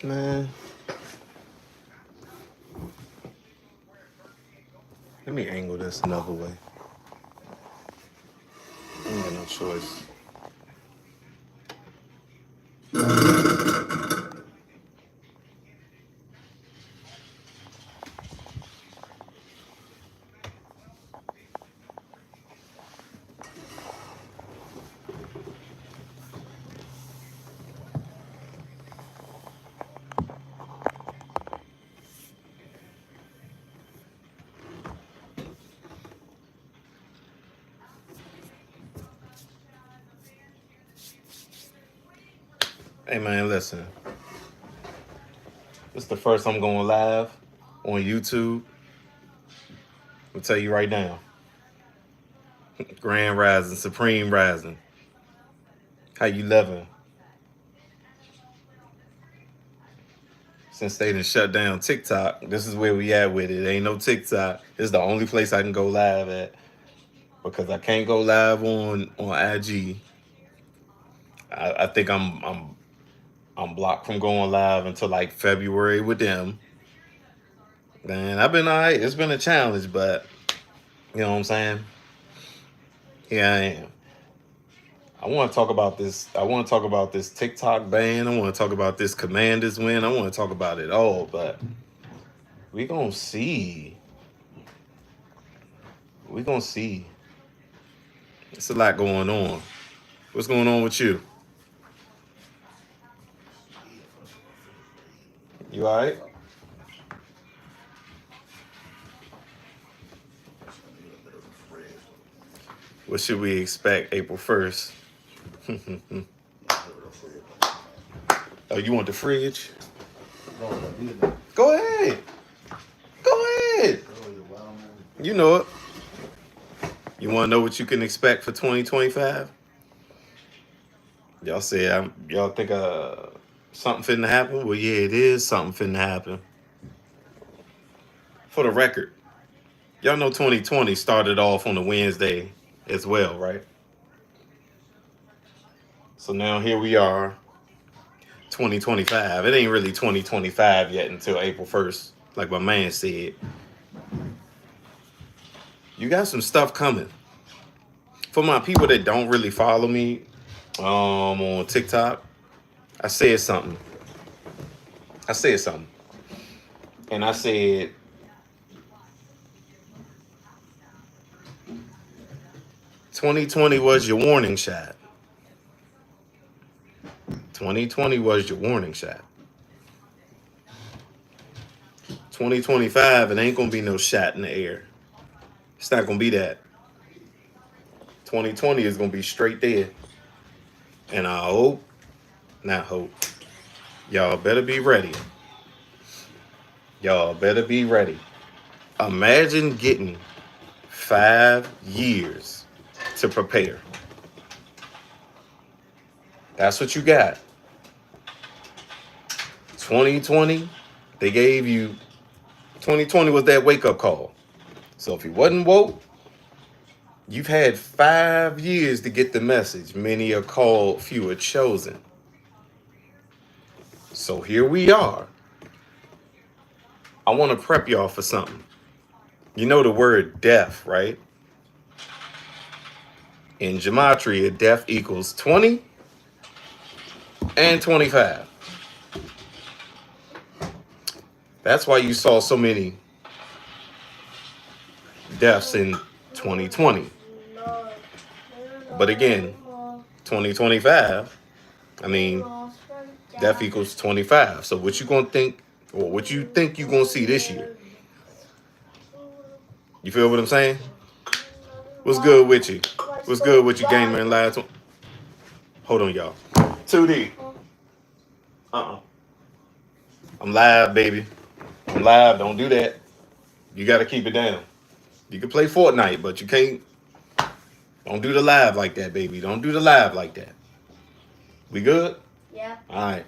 Man, let me angle this another way. I ain't got no choice. Hey man, listen. This is the first I'm going live on YouTube. I'll tell you right now. Grand Rising, Supreme Rising. How you living? Since they done shut down TikTok, this is where we at with it. Ain't no TikTok. This is the only place I can go live at because I can't go live on IG. I think I'm blocked from going live until like February with them. Man, I've been all right. It's been a challenge, but you know what I'm saying? Here I am. I want to talk about this. I want to talk about this TikTok ban. I want to talk about this Commanders win. I want to talk about it all, but we gonna see. We gonna see. It's a lot going on. What's going on with you? You all right? What should we expect April 1st? Oh, you want the fridge? Go ahead. Go ahead. You know it. You want to know what you can expect for 2025? Y'all say y'all think something finna happen? Well, yeah, it is something finna happen. For the record, y'all know 2020 started off on a Wednesday as well, right? So now here we are, 2025. It ain't really 2025 yet until April 1st, like my man said. You got some stuff coming. For my people that don't really follow me on TikTok, I said something. And I said, "2020 was your warning shot. 2020 was your warning shot. 2025, it ain't gonna be no shot in the air. It's not gonna be that. 2020 is gonna be straight there. And I hope, not hope, y'all better be ready. Y'all better be ready. Imagine getting 5 years to prepare. That's what you got. 2020, they gave you, 2020 was that wake-up call. So if you wasn't woke, you've had 5 years to get the message. Many are called, few are chosen. So here we are. I want to prep y'all for something. You know the word death, right? In Gematria, death equals 20 and 25. That's why you saw so many deaths in 2020. But again, 2025, I mean, death equals 25. So what you gonna think, or what you think you gonna see this year? You feel what I'm saying? What's good with you? What's good with you, Game Man Live? Hold on, y'all. 2D. I'm live, baby. I'm live. Don't do that. You got to keep it down. You can play Fortnite, but you can't. Don't do the live like that, baby. Don't do the live like that. We good? Yeah. All right.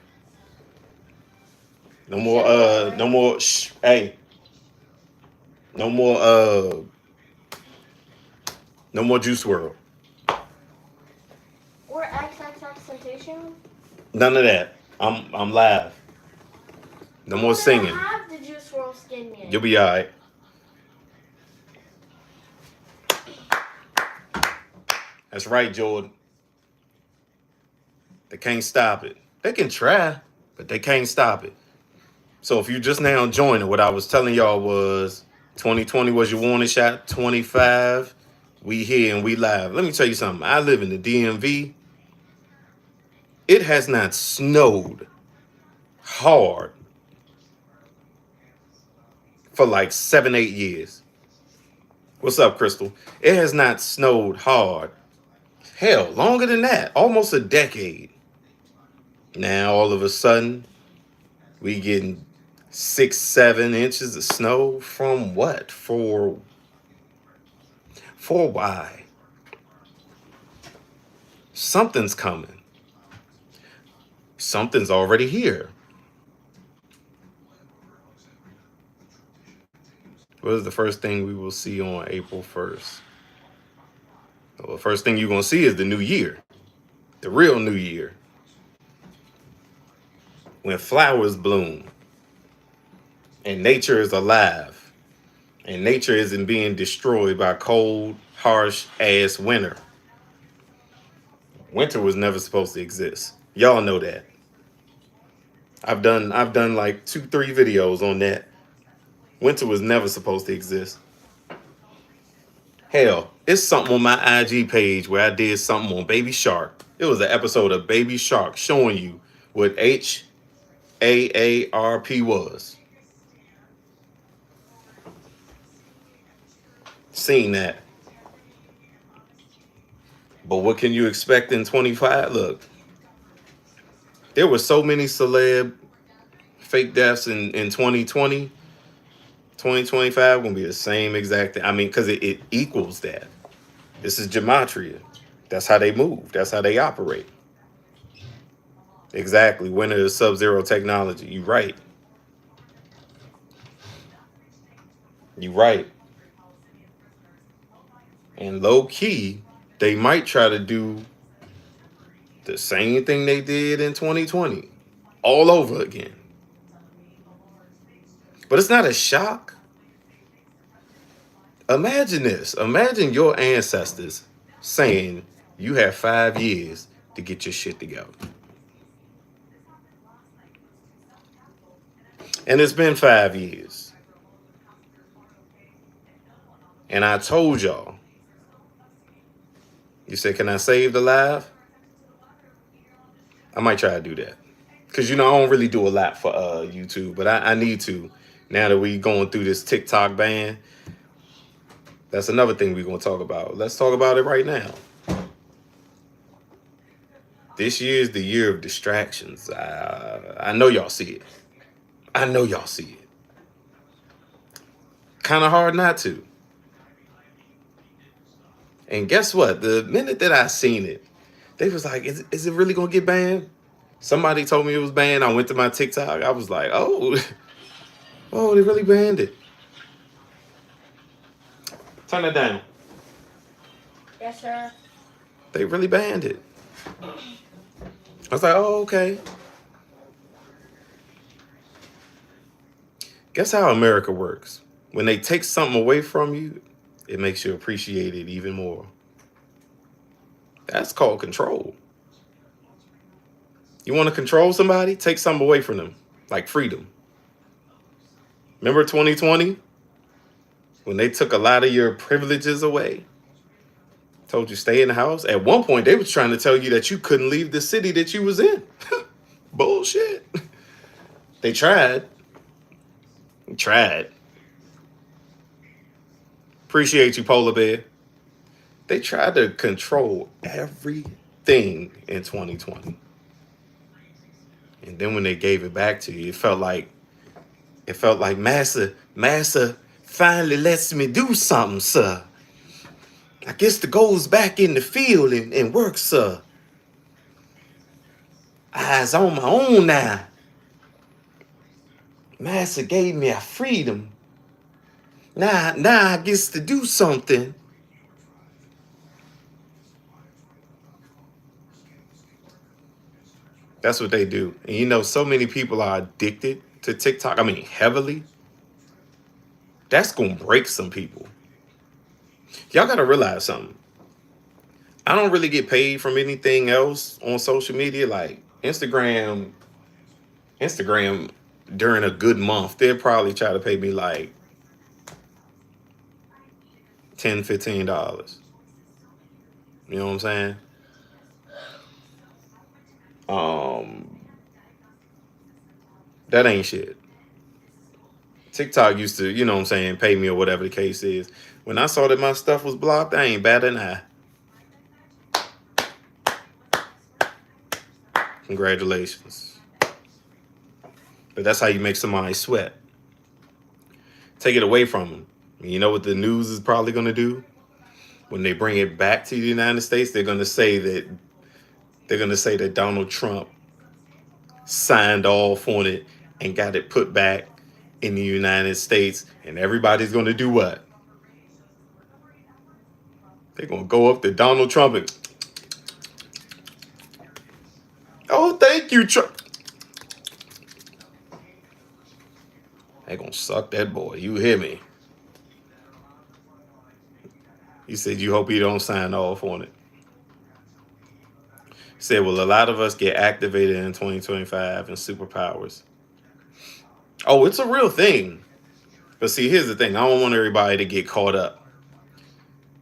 No more. No more. Shh. Hey. No more. No more Juice WRLD. Or XXX Temptation. None of that. I'm live. No more singing. I have the juice world skin yet. You'll be all right. That's right, Jordan. They can't stop it. They can try, but they can't stop it. So if you just now joining, what I was telling y'all was 2020 was your warning shot. 25, we here and we live. Let me tell you something. I live in the DMV. It has not snowed hard for like 7-8 years. What's up, Crystal? It has not snowed hard. Hell, longer than that. Almost a decade. Now, all of a sudden, we getting 6-7 inches of snow from what? For why? Something's coming. Something's already here. What is the first thing we will see on April 1st? Well, the first thing you're going to see is the new year. The real new year. When flowers bloom. And nature is alive. And nature isn't being destroyed by cold, harsh ass winter. Winter was never supposed to exist. Y'all know that. I've done like 2-3 videos on that. Winter was never supposed to exist. Hell, it's something on my IG page where I did something on Baby Shark. It was an episode of Baby Shark showing you what HAARP was. Seen that. But what can you expect in 25? Look, there were so many celeb fake deaths in 2020. 2025 gonna be the same exact thing. I mean, because it equals that. This is Gematria. That's how they move. That's how they operate. Exactly. Winter is sub-zero technology. You right. You right. And low key, they might try to do the same thing they did in 2020 all over again. But it's not a shock. Imagine this. Imagine your ancestors saying you have 5 years to get your shit together. And it's been 5 years. And I told y'all. You said, can I save the live? I might try to do that. Because, I don't really do a lot for YouTube. But I need to. Now that we going through this TikTok ban. That's another thing we're going to talk about. Let's talk about it right now. This year is the year of distractions. I know y'all see it. I know y'all see it. Kind of hard not to. And guess what? The minute that I seen it, they was like, is it really going to get banned? Somebody told me it was banned. I went to my TikTok. I was like, oh, they really banned it. Turn it down. Yes, sir. They really banned it. I was like, oh, okay. Guess how America works. When they take something away from you, it makes you appreciate it even more. That's called control. You want to control somebody? Take something away from them, like freedom. Remember 2020? When they took a lot of your privileges away? Told you stay in the house. At one point, they was trying to tell you that you couldn't leave the city that you was in. Bullshit. They tried. Appreciate you, Polar Bear. They tried to control everything in 2020. And then when they gave it back to you, it felt like Massa finally lets me do something, sir. I guess the goes back in the field and work, sir. I's on my own now. Massa gave me a freedom. Now I gets to do something. That's what they do. And so many people are addicted to TikTok, I mean heavily, that's gonna break some people. Y'all gotta realize something. I don't really get paid from anything else on social media. Like Instagram during a good month, they'll probably try to pay me like $10, $15. You know what I'm saying? Um, that ain't shit. TikTok used to, you know what I'm saying, pay me or whatever the case is. When I saw that my stuff was blocked, I ain't bat an eye. Congratulations. But that's how you make somebody sweat. Take it away from them. You know what the news is probably going to do? When they bring it back to the United States, they're going to say that Donald Trump signed off on it and got it put back in the United States. And everybody's going to do what? They're going to go up to Donald Trump and, oh, thank you, Trump. They're going to suck that boy. You hear me? He said, you hope he don't sign off on it. He said, well, a lot of us get activated in 2025 and superpowers. Oh, it's a real thing. But see, here's the thing. I don't want everybody to get caught up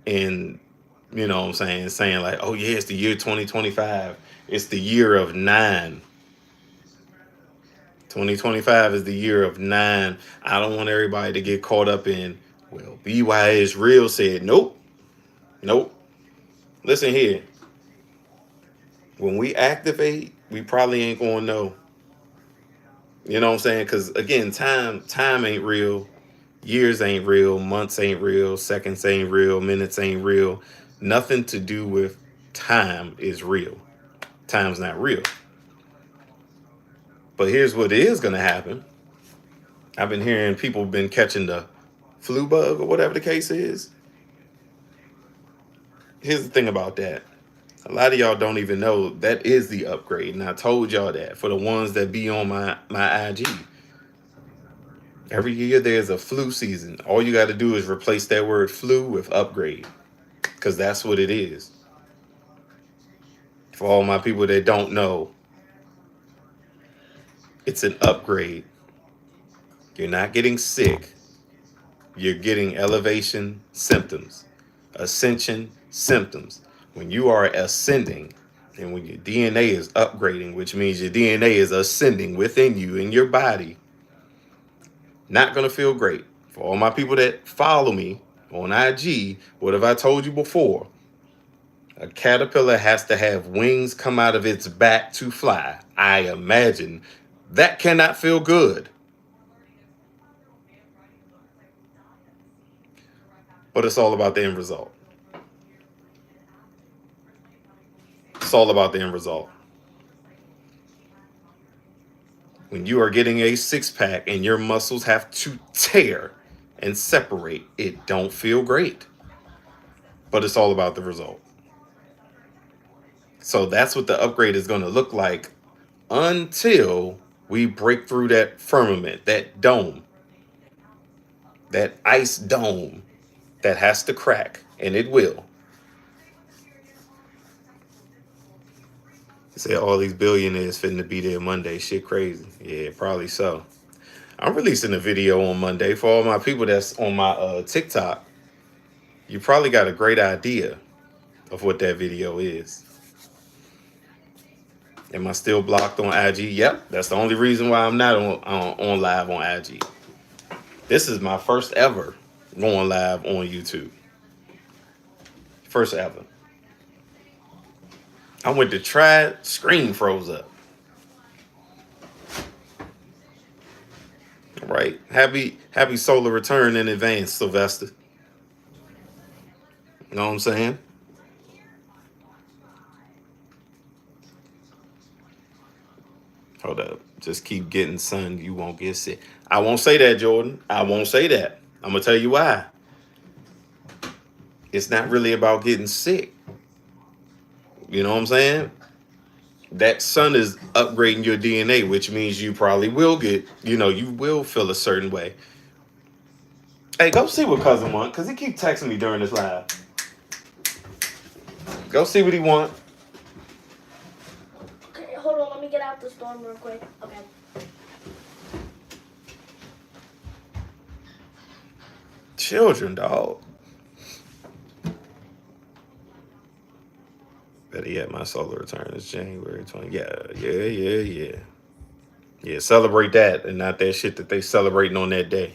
in, you know what I'm saying like, oh, yeah, it's the year 2025. It's the year of 9. 2025 is the year of 9. I don't want everybody to get caught up in, well, BY Isreal said, nope. Listen here. When we activate, we probably ain't going to know. You know what I'm saying? Because, again, time ain't real. Years ain't real. Months ain't real. Seconds ain't real. Minutes ain't real. Nothing to do with time is real. Time's not real. But here's what is going to happen. I've been hearing people been catching the flu bug or whatever the case is. Here's the thing about that. A lot of y'all don't even know that is the upgrade. And I told y'all that for the ones that be on my IG. Every year there's a flu season. All you got to do is replace that word flu with upgrade. Because that's what it is. For all my people that don't know, it's an upgrade. You're not getting sick. You're getting elevation symptoms, ascension symptoms. When you are ascending and when your DNA is upgrading, which means your DNA is ascending within you in your body, not going to feel great. For all my people that follow me on IG, what have I told you before? A caterpillar has to have wings come out of its back to fly. I imagine that cannot feel good. But it's all about the end result. It's all about the end result. When you are getting a six-pack and your muscles have to tear and separate, it don't feel great. But it's all about the result. So that's what the upgrade is going to look like until we break through that firmament, that dome, that ice dome that has to crack, and it will. Say all these billionaires fitting to be there Monday. Shit crazy. Yeah, probably so. I'm releasing a video on Monday for all my people that's on my TikTok. You probably got a great idea of what that video is. Am I still blocked on IG? Yep, that's the only reason why I'm not on live on IG. This is my first ever going live on YouTube. First ever. I went to try it, screen froze up. All right. Happy solar return in advance, Sylvester. You know what I'm saying? Hold up. Just keep getting sun. You won't get sick. I won't say that, Jordan. I won't say that. I'm going to tell you why. It's not really about getting sick. You know what I'm saying? that sun is upgrading your DNA, which means you probably will get, you will feel a certain way. Hey, go see what cousin want, because he keep texting me during this live. Go see what he want. Okay, hold on. Let me get out the storm real quick. Okay. Children, dog. Better yet, my solar return is January 20. Yeah. Yeah, celebrate that and not that shit that they celebrating on that day.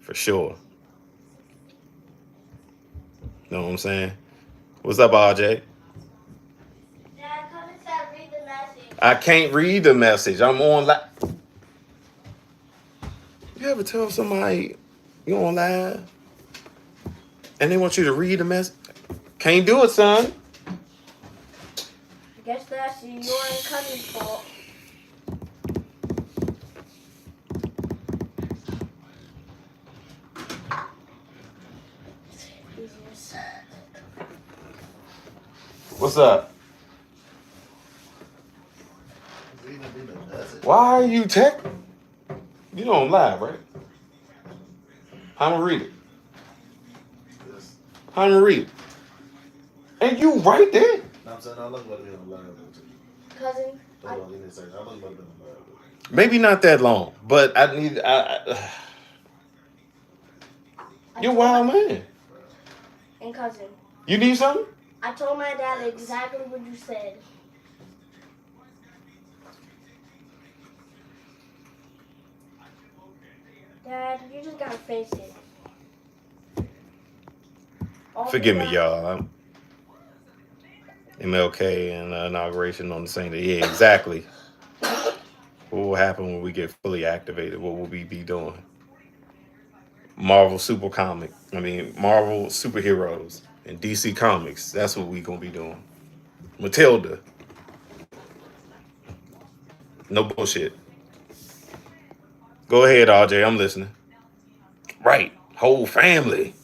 For sure. Know what I'm saying? What's up, RJ? Dad, come inside. Read the message. I can't read the message. I'm on live. You ever tell somebody you on live and they want you to read the message? Can't do it, son. I guess that's your and cousin's fault. What's up? Why are you tech? You don't live, right? I'm gonna read it. I'm gonna read it. And you right there. I'm saying I look about to be on live. Cousin. Maybe not that long, but I need. You're wild man. And cousin. You need something? I told my dad exactly what you said. Dad, you just gotta face it. Forgive me, y'all. MLK and inauguration on the same day. Yeah, exactly. What will happen when we get fully activated? What will we be doing? Marvel superheroes and DC Comics. That's what we gonna be doing. Matilda. No bullshit. Go ahead, RJ. I'm listening. Right. Whole family.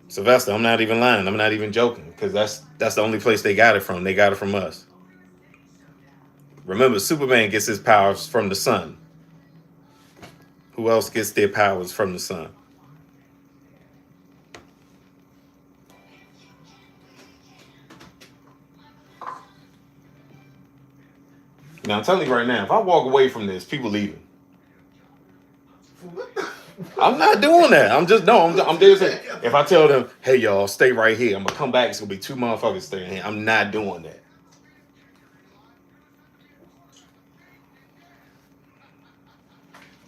Sylvester, I'm not even lying. I'm not even joking, because that's the only place they got it from. They got it from us. Remember, Superman gets his powers from the sun. Who else gets their powers from the sun? Now, I'm telling you right now, if I walk away from this, people leaving. I'm not doing that. I'm there saying, if I tell them, hey, y'all, stay right here, I'm going to come back, it's going to be 2 motherfuckers staying here. I'm not doing that.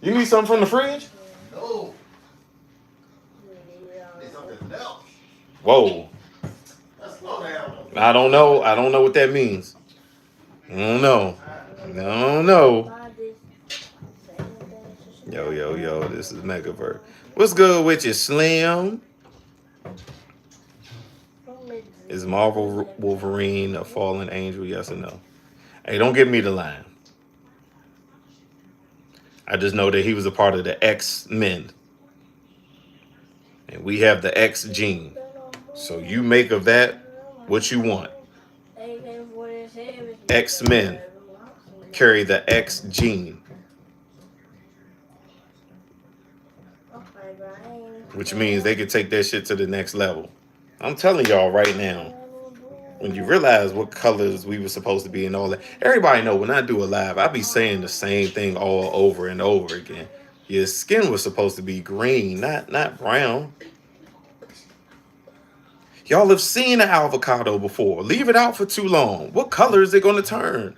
You need something from the fridge? No. Need something else. Whoa. Slow down. I don't know what that means. I don't know. Yo, this is Megavert. What's good with you, Slim? Is Marvel Wolverine a fallen angel? Yes or no? Hey, don't give me the line. I just know that he was a part of the X-Men. And we have the X gene. So you make of that what you want. X-Men carry the X gene. Which means they could take that shit to the next level. I'm telling y'all right now, when you realize what colors we were supposed to be and all that, everybody know when I do a live, I be saying the same thing all over and over again. Your skin was supposed to be green, not brown. Y'all have seen an avocado before. Leave it out for too long. What color is it going to turn?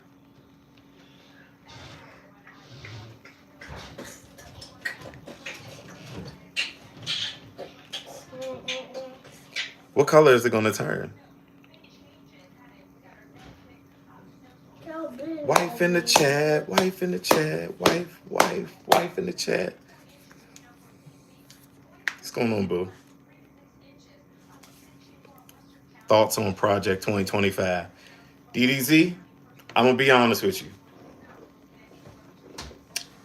What color is it going to turn? Wife in the chat. Wife in the chat. Wife in the chat. What's going on, boo? Thoughts on Project 2025? DDZ, I'm going to be honest with you.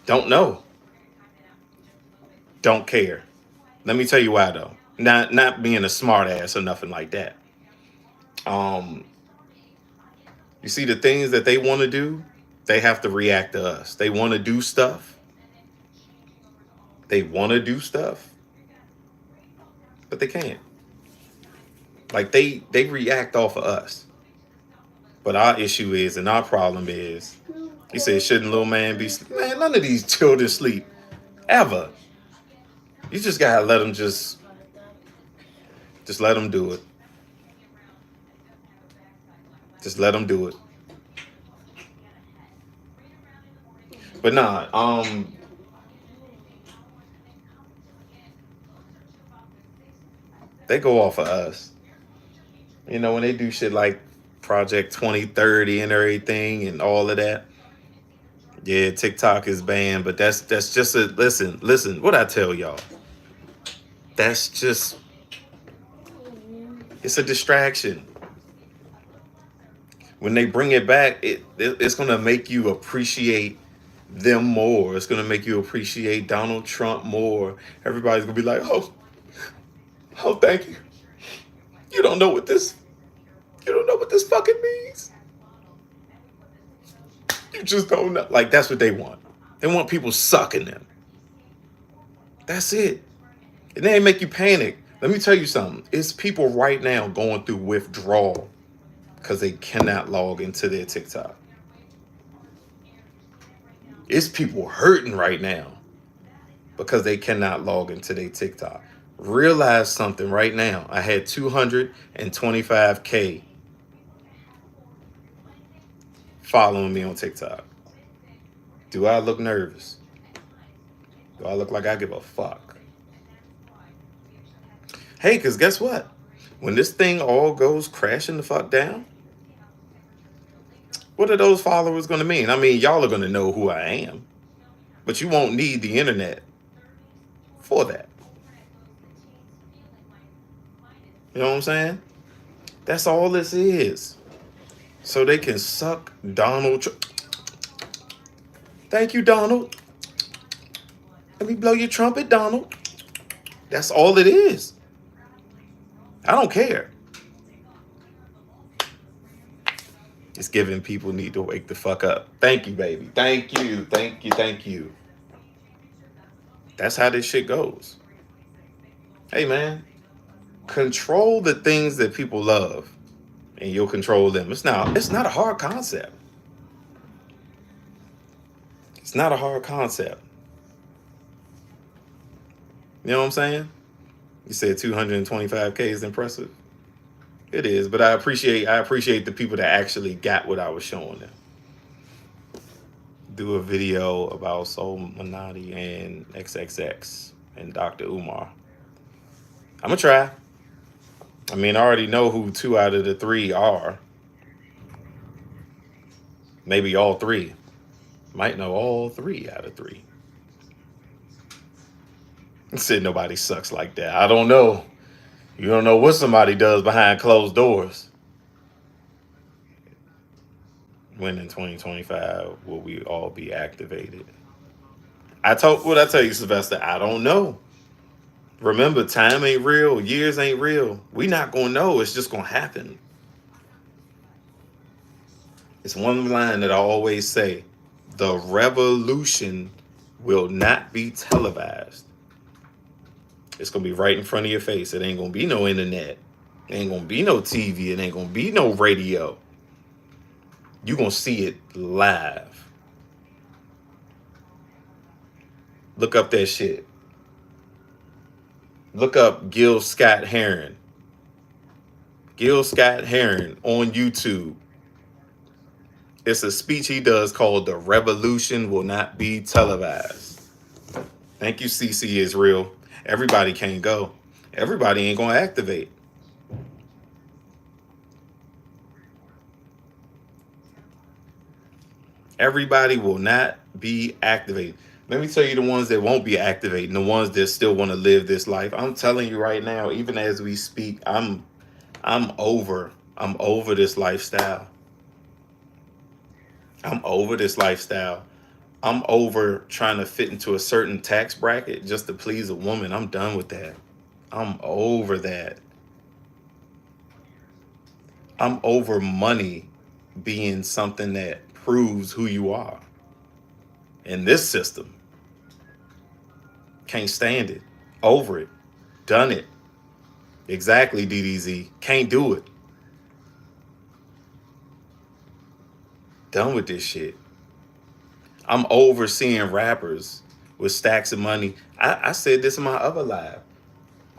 Don't know. Don't care. Let me tell you why, though. Not being a smart ass or nothing like that. You see, the things that they want to do, they have to react to us. They want to do stuff. They want to do stuff, but they can't. Like they react off of us. But our issue is, and our problem is, he said, shouldn't little man be sleep? Man, none of these children sleep ever. You just gotta let them just let them do it. Just let them do it. But nah, they go off of us. You know, when they do shit like Project 2030 and everything and all of that. Yeah, TikTok is banned, but that's just a listen, what I tell y'all. That's just it's a distraction. When they bring it back, it's gonna make you appreciate them more. It's gonna make you appreciate Donald Trump more. Everybody's gonna be like, oh, thank you. You don't know what this fucking means. You just don't know. Like, that's what they want. They want people sucking them. That's it. And they make you panic. Let me tell you something. It's people right now going through withdrawal because they cannot log into their TikTok. It's people hurting right now because they cannot log into their TikTok. Realize something right now. I had 225K following me on TikTok. Do I look nervous? Do I look like I give a fuck? Hey, because guess what? When this thing all goes crashing the fuck down, what are those followers going to mean? I mean, y'all are going to know who I am, but you won't need the internet for that. You know what I'm saying? That's all this is. So they can suck Donald Trump. Thank you, Donald. Let me blow your trumpet, Donald. That's all it is. I don't care. It's giving people need to wake the fuck up. Thank you, baby. Thank you. Thank you. Thank you. That's how this shit goes. Hey, man. Control the things that people love and you'll control them. It's not a hard concept. It's not a hard concept. You know what I'm saying? You said 225K is impressive. It is, but I appreciate the people that actually got what I was showing them. Do a video about Soul Manati and XXX and Dr. Umar. I'm gonna try. I mean, I already know who 2 out of the 3 are. Maybe all 3. Might know all 3 out of 3. Said nobody sucks like that. I don't know. You don't know what somebody does behind closed doors. When in 2025 will we all be activated? I tell you, Sylvester, I don't know. Remember, time ain't real, years ain't real. We not gonna know. It's just gonna happen. It's one line that I always say: the revolution will not be televised. It's gonna be right in front of your face. It ain't gonna be no internet. It ain't gonna be no TV. It ain't gonna be no radio. You're gonna see it live. Look up that shit. Look up Gil Scott Heron. Gil Scott Heron on YouTube. It's a speech he does called "The Revolution Will Not Be Televised." Thank you, CC Israel. Everybody can't go. Everybody ain't gonna activate. Everybody will not be activated. Let me tell you the ones that won't be activating, the ones that still want to live this life. I'm telling you right now, even as we speak, I'm over this lifestyle. I'm over this lifestyle. I'm over trying to fit into a certain tax bracket just to please a woman. I'm done with that. I'm over that. I'm over money being something that proves who you are. In this system, can't stand it. Over it. Done it. Exactly, DDZ. Can't do it. Done with this shit. I'm overseeing rappers with stacks of money. I said this in my other live.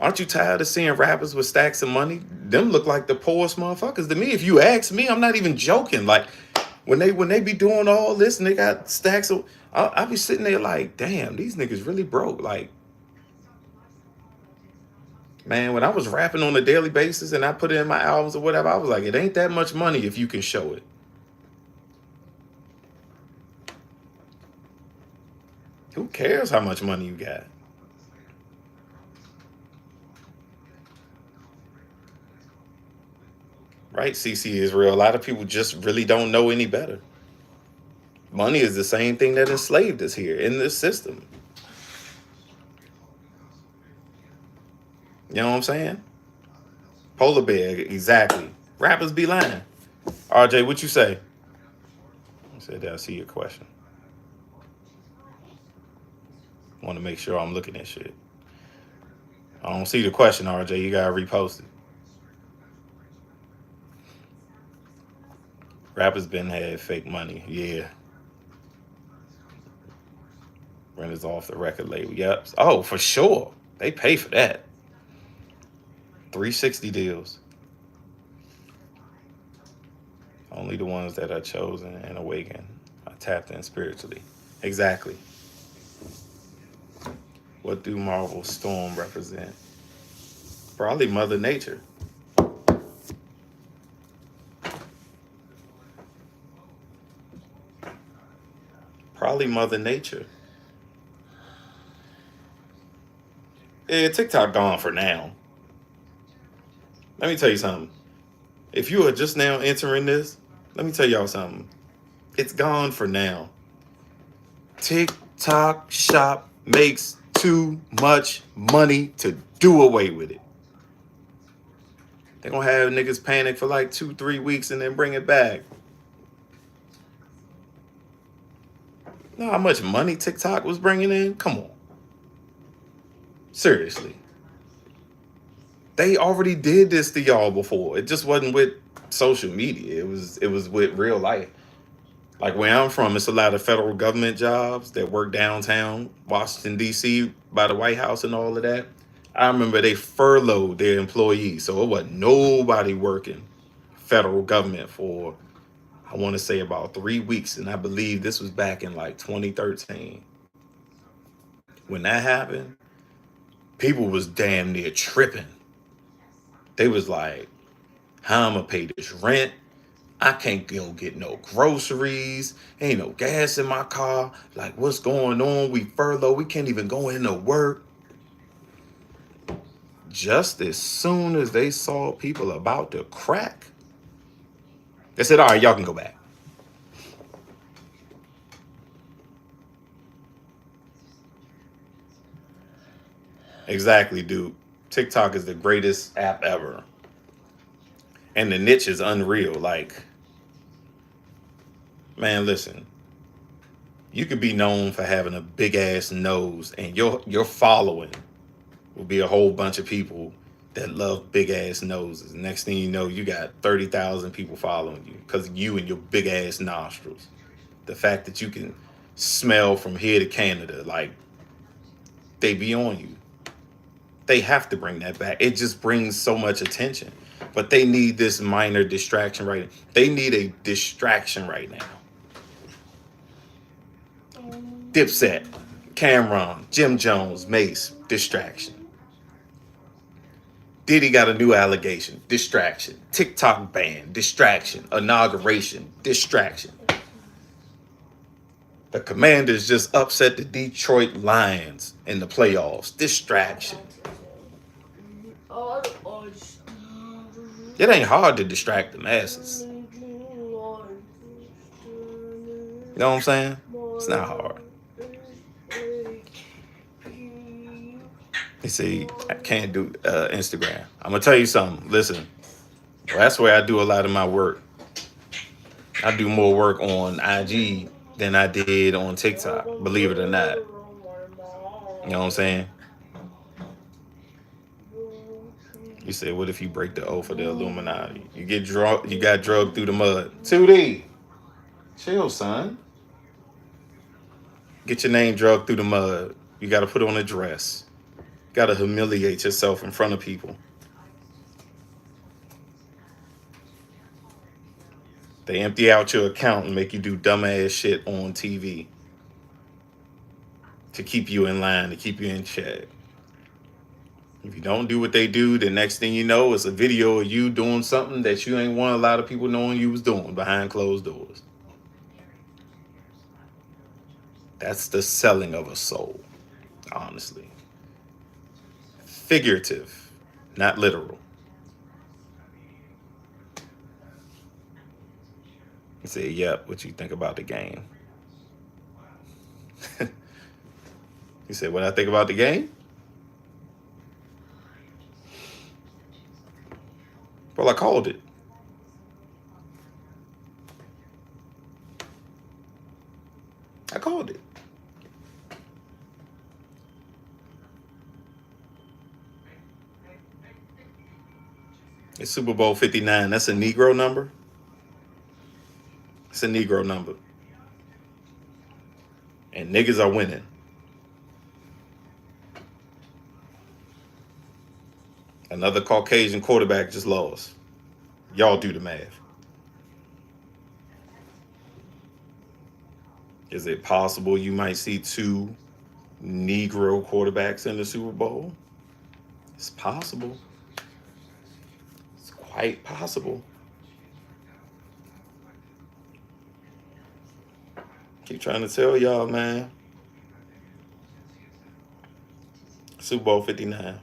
Aren't you tired of seeing rappers with stacks of money? Them look like the poorest motherfuckers to me. If you ask me, I'm not even joking. Like when they be doing all this and they got stacks of, I be sitting there like, damn, these niggas really broke. Like, man, when I was rapping on a daily basis and I put it in my albums or whatever, I was like, it ain't that much money if you can show it. Who cares how much money you got? Right, CC Israel. A lot of people just really don't know any better. Money is the same thing that enslaved us here in this system. You know what I'm saying? Polar bear, exactly. Rappers be lying. RJ, what you say? I said, I see your question. Want to make sure I'm looking at shit. I don't see the question, RJ. You gotta repost it. Rappers been had fake money. Yeah. Renters off the record label. Yep. Oh, for sure. They pay for that. 360 deals. Only the ones that are chosen and awakened are tapped in spiritually. Exactly. What do Marvel Storm represent? Probably Mother Nature. Probably Mother Nature. Yeah, TikTok gone for now. Let me tell you something. If you are just now entering this, let me tell y'all something. It's gone for now. TikTok shop makes too much money to do away with it. They're gonna have niggas panic for like 2-3 weeks and then bring it back. You know how much money TikTok was bringing in? Come on. Seriously. They already did this to y'all before. It just wasn't with social media. It was with real life. Like where I'm from, it's a lot of federal government jobs that work downtown, Washington, D.C., by the White House and all of that. I remember they furloughed their employees. So it wasn't nobody working federal government for, I want to say about 3 weeks. And I believe this was back in like 2013. When that happened, people was damn near tripping. They was like, how I'm going to pay this rent? I can't go get no groceries. Ain't no gas in my car. Like, what's going on? We furloughed. We can't even go into work. Just as soon as they saw people about to crack, they said, all right, y'all can go back. Exactly, dude. TikTok is the greatest app ever. And the niche is unreal. Like, man, listen. You could be known for having a big ass nose, and your following will be a whole bunch of people that love big ass noses. Next thing you know, you got 30,000 people following you because of you and your big ass nostrils. The fact that you can smell from here to Canada, like they be on you. They have to bring that back. It just brings so much attention. But they need this minor distraction right now. They need a distraction right now. Dipset, Cameron, Jim Jones, Mace, distraction. Diddy got a new allegation, distraction. TikTok ban, distraction. Inauguration, distraction. The Commanders just upset the Detroit Lions in the playoffs, distraction. It ain't hard to distract the masses. You know what I'm saying? It's not hard. You see, I can't do Instagram. I'm going to tell you something. Listen, well, that's where I do a lot of my work. I do more work on IG than I did on TikTok, believe it or not. You know what I'm saying? You say, what if you break the oath of the Illuminati? You get drunk, you got drugged through the mud. 2D. Chill, son. Get your name drugged through the mud. You got to put on a dress. You got to humiliate yourself in front of people. They empty out your account and make you do dumbass shit on TV to keep you in line, to keep you in check. If you don't do what they do, the next thing you know is a video of you doing something that you ain't want a lot of people knowing you was doing behind closed doors. That's the selling of a soul, honestly. Figurative, not literal. You say, yep, what you think about the game? You say, what I think about the game? Well, I called it. I called it. It's Super Bowl 59. That's a Negro number. It's a Negro number. And niggas are winning. Another Caucasian quarterback just lost. Y'all do the math. Is it possible you might see 2 Negro quarterbacks in the Super Bowl? It's possible. It's quite possible. Keep trying to tell y'all, man. Super Bowl 59.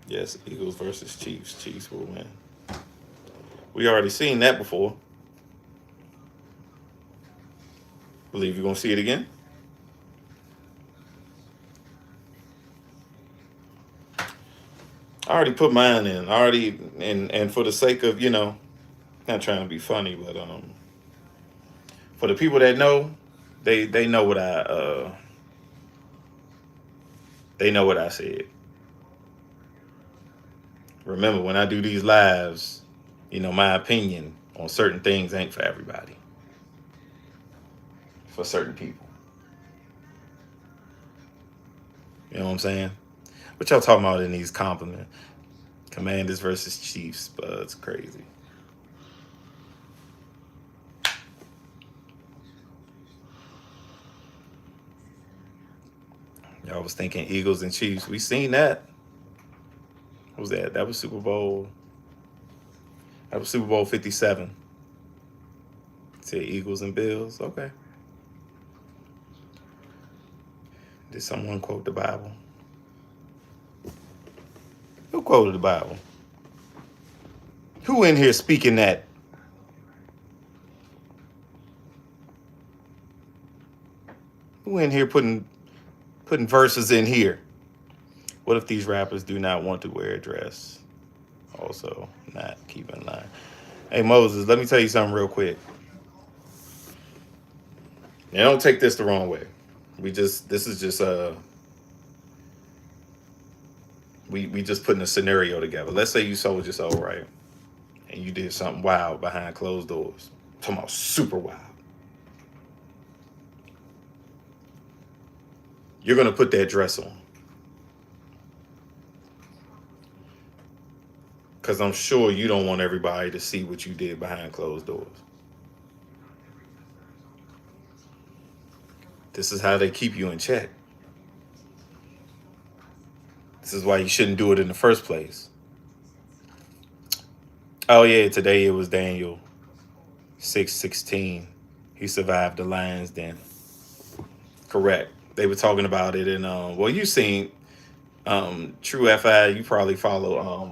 Yes, Eagles versus Chiefs. Chiefs will win. We already seen that before. Believe you're going to see it again? I already put mine in. And for the sake of, not trying to be funny, but for the people that know, they know what they know what I said. Remember, when I do these lives, my opinion on certain things ain't for everybody. For certain people. You know what I'm saying? What y'all talking about in these compliments? Commanders versus Chiefs, but it's crazy. Y'all was thinking Eagles and Chiefs. We seen that. What was that? That was Super Bowl 57. Said Eagles and Bills. Okay. Did someone quote the Bible? Who quoted the Bible? Who in here speaking that? Who in here putting verses in here? What if these rappers do not want to wear a dress? Also, not keep in line. Hey, Moses, let me tell you something real quick. Now, don't take this the wrong way. We just putting a scenario together. Let's say you sold your soul, right? And you did something wild behind closed doors. I'm talking about super wild. You're going to put that dress on. Because I'm sure you don't want everybody to see what you did behind closed doors. This is how they keep you in check. This is why you shouldn't do it in the first place. Oh, yeah, today it was Daniel 6:16. He survived the lion's den. Correct. They were talking about it in, you seen True FI, you probably follow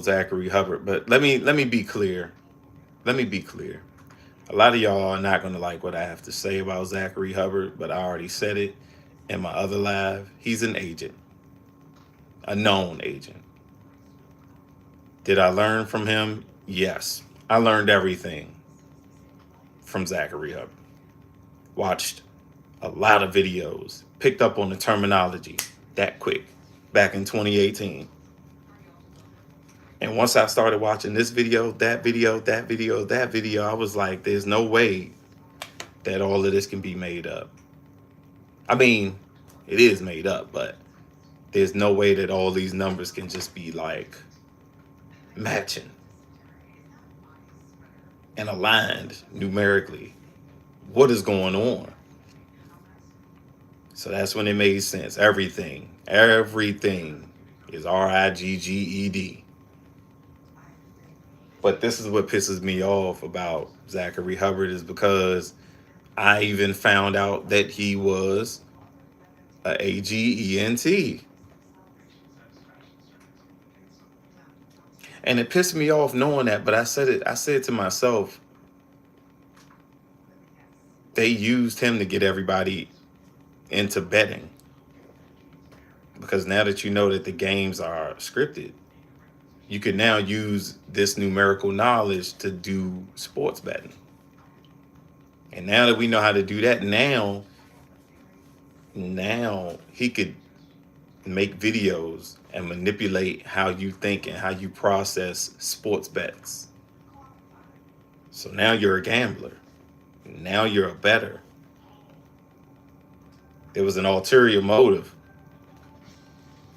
Zachary Hubbard, but let me be clear. Let me be clear. A lot of y'all are not going to like what I have to say about Zachary Hubbard, but I already said it in my other live. He's an agent, a known agent. Did I learn from him? Yes. I learned everything from Zachary Hubbard. Watched a lot of videos, picked up on the terminology that quick back in 2018. And once I started watching this video, that video, that video, that video, I was like, there's no way that all of this can be made up. I mean, it is made up, but there's no way that all these numbers can just be like matching and aligned numerically. What is going on? So that's when it made sense. Everything is RIGGED. But this is what pisses me off about Zachary Hubbard is because I even found out that he was a AGENT. And it pissed me off knowing that, but I said to myself, they used him to get everybody into betting. Because now that you know that the games are scripted, you can now use this numerical knowledge to do sports betting. And now that we know how to do that, now he could make videos and manipulate how you think and how you process sports bets. So now you're a gambler. Now you're a bettor. There was an ulterior motive.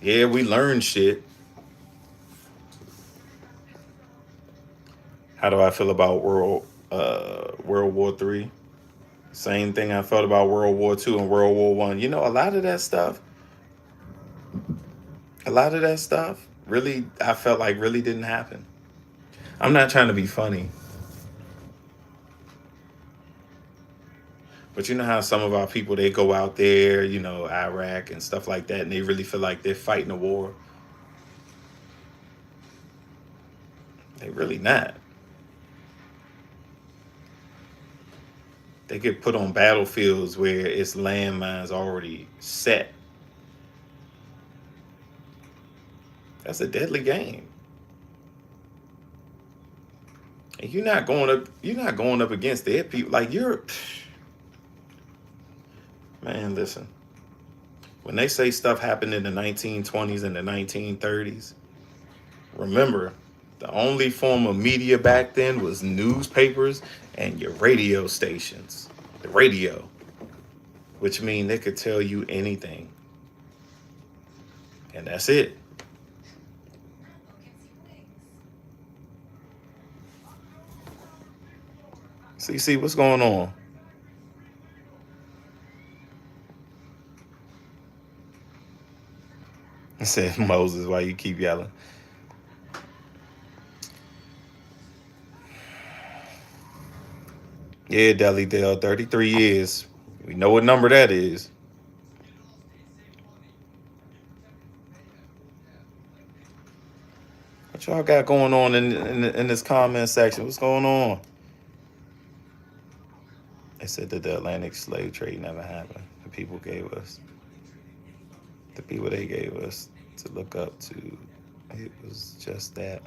Yeah, we learned shit. How do I feel about World War III? Same thing I felt about World War II and World War One. You know, a lot of that stuff really, I felt like really didn't happen. I'm not trying to be funny, but you know how some of our people, they go out there, you know, Iraq and stuff like that, and they really feel like they're fighting a war. They really not. They get put on battlefields where it's landmines already set. That's a deadly game. And you're not going up against their people. Like man, listen. When they say stuff happened in the 1920s and the 1930s, remember, the only form of media back then was newspapers and your radio stations. The radio. Which means they could tell you anything. And that's it. See, what's going on? I said, Moses, why you keep yelling? Yeah, Deli Dale, 33 years. We know what number that is. What y'all got going on in this comment section? What's going on? They said that the Atlantic slave trade never happened. The people they gave us to look up to, it was just that.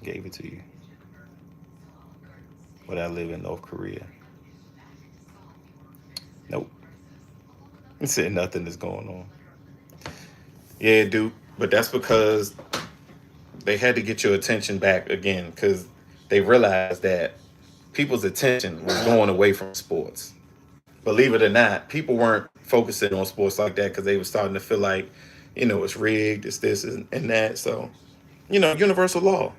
Gave it to you. But I live in North Korea. Nope. He said nothing is going on. Yeah, dude. But that's because they had to get your attention back again because they realized that people's attention was going away from sports. Believe it or not, people weren't focusing on sports like that because they were starting to feel like, you know, it's rigged, it's this and that. So, you know, universal law.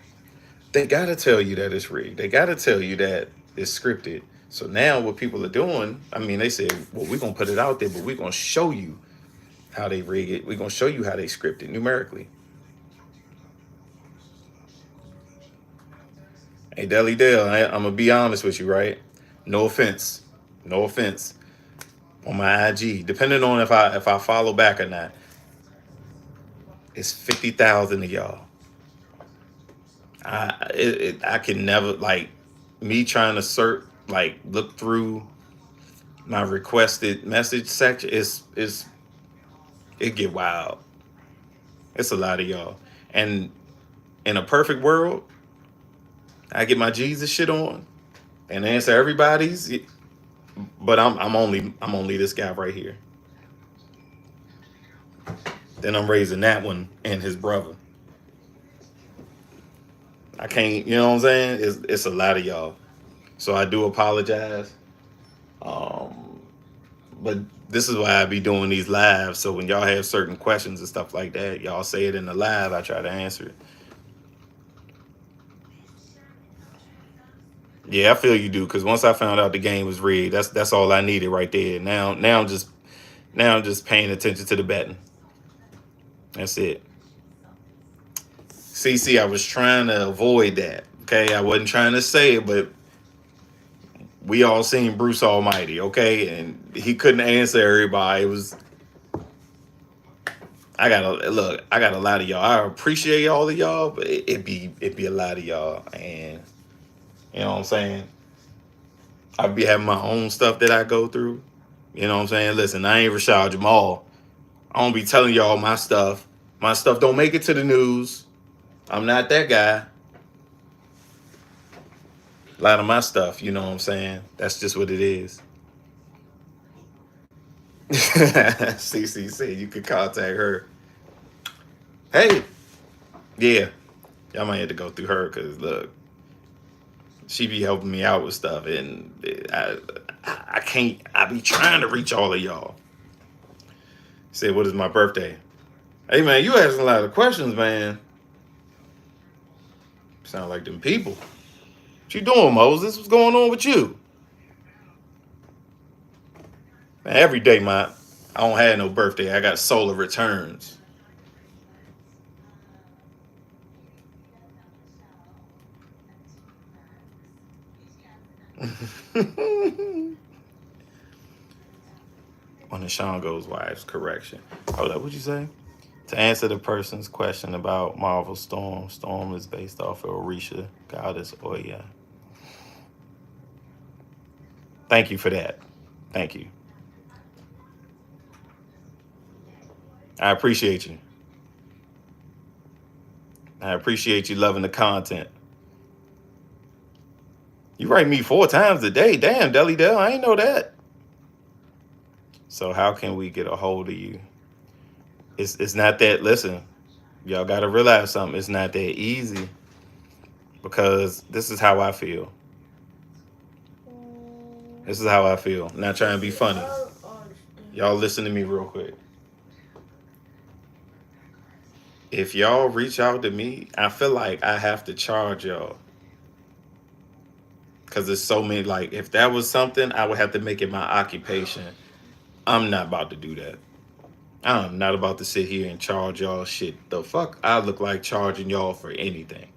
They got to tell you that it's rigged. They got to tell you that it's scripted. So now what people are doing, I mean, they say, well, we're going to put it out there, but we're going to show you how they rig it. We're going to show you how they script it numerically. Hey, Deli Dale, I'm going to be honest with you, right? No offense. No offense. On my IG, depending on if I follow back or not, it's 50,000 of y'all. I can never, like, me trying to look through my requested message section, it get wild. It's a lot of y'all. And in a perfect world, I get my Jesus shit on and answer everybody's. But I'm only this guy right here. Then I'm raising that one and his brother. I can't, you know what I'm saying? It's a lot of y'all. So I do apologize. Um, but this is why I be doing these lives. So when y'all have certain questions and stuff like that, y'all say it in the live. I try to answer it. Yeah, I feel you do. Because once I found out the game was rigged, that's all I needed right there. Now I'm just paying attention to the betting. That's it. See, I was trying to avoid that. Okay, I wasn't trying to say it, but we all seen Bruce Almighty. Okay, and he couldn't answer everybody. It was I got a lot of y'all. I appreciate all of y'all, but it be a lot of y'all, and you know what I'm saying. I be having my own stuff that I go through. You know what I'm saying. Listen, I ain't Rashad Jamal. I don't be telling y'all my stuff. My stuff don't make it to the news. I'm not that guy. A lot of my stuff, you know what I'm saying. That's just what it is. CCC, you could contact her. Hey, yeah, y'all might have to go through her because look, she be helping me out with stuff, and I can't. I be trying to reach all of y'all. Said, what is my birthday? Hey man, you asking a lot of questions, man. Sound like them people. What you doing, Moses? What's going on with you? Man, every day, I don't have no birthday. I got solar returns. On the Shango's wife's correction. Hold up, what'd you say? To answer the person's question about Marvel Storm, Storm is based off of Orisha, goddess Oya. Thank you for that. Thank you. I appreciate you. I appreciate you loving the content. You write me 4 times a day. Damn, Deli Del, I ain't know that. So how can we get a hold of you? It's not that, listen, y'all gotta realize something. It's not that easy because this is how I feel. This is how I feel. I'm not trying to be funny. Y'all listen to me real quick. If y'all reach out to me, I feel like I have to charge y'all. Because there's so many, like, if that was something, I would have to make it my occupation. I'm not about to do that. I'm not about to sit here and charge y'all shit. The fuck I look like charging y'all for anything.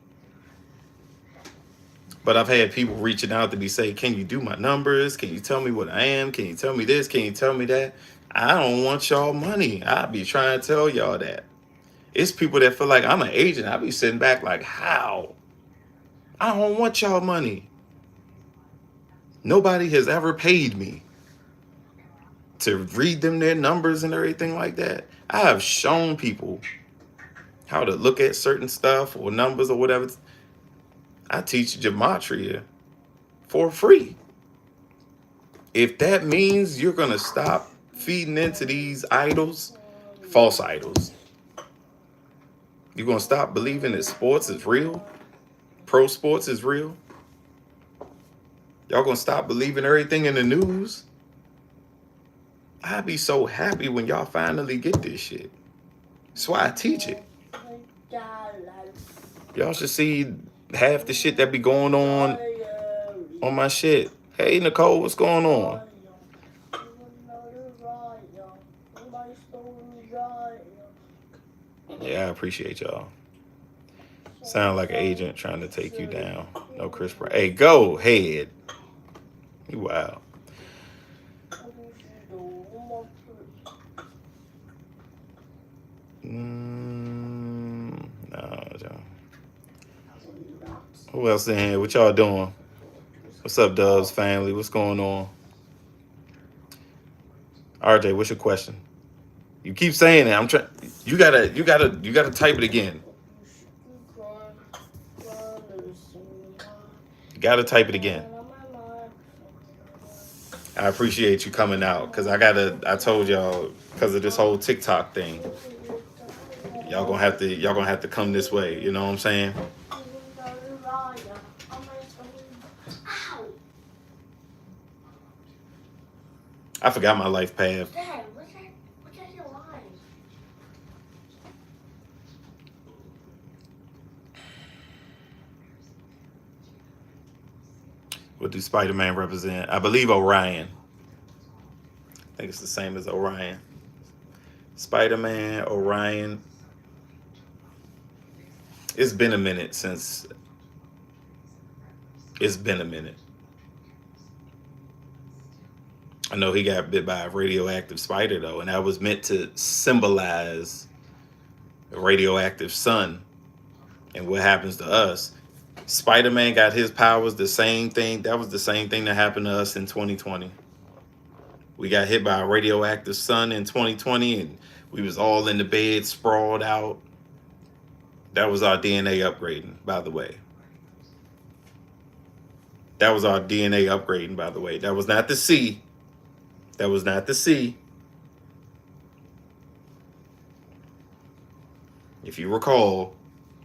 But I've had people reaching out to me say, can you do my numbers? Can you tell me what I am? Can you tell me this? Can you tell me that? I don't want y'all money. I be trying to tell y'all that. It's people that feel like I'm an agent. I be sitting back like, how? I don't want y'all money. Nobody has ever paid me to read them their numbers and everything like that. I have shown people how to look at certain stuff or numbers or whatever. I teach Gematria for free. If that means you're going to stop feeding into these idols, false idols, you're going to stop believing that sports is real, pro sports is real, y'all going to stop believing everything in the news, I'd be so happy when y'all finally get this shit. That's why I teach it. Y'all should see half the shit that be going on my shit. Hey, Nicole, what's going on? Yeah, I appreciate y'all. Sound like an agent trying to take you down. No Chris Brown. Hey, go ahead. You wild. No, John. Who else in here? What y'all doing? What's up, Dubs family? What's going on? RJ, what's your question? You keep saying it. I'm trying. You gotta type it again. You gotta type it again. I appreciate you coming out because I told y'all because of this whole TikTok thing. Y'all gonna have to come this way. You know what I'm saying? I forgot my life path. Dad, what's your line? What does Spider-Man represent? I believe Orion. I think it's the same as Orion. Spider-Man, Orion. It's been a minute since. It's been a minute. I know he got bit by a radioactive spider though, and that was meant to symbolize the radioactive sun and what happens to us. Spider-Man got his powers the same thing. That was the same thing that happened to us in 2020. We got hit by a radioactive sun in 2020 and we was all in the bed sprawled out. That was our DNA upgrading, by the way. That was our DNA upgrading, by the way. That was not the C. That was not the C. If you recall,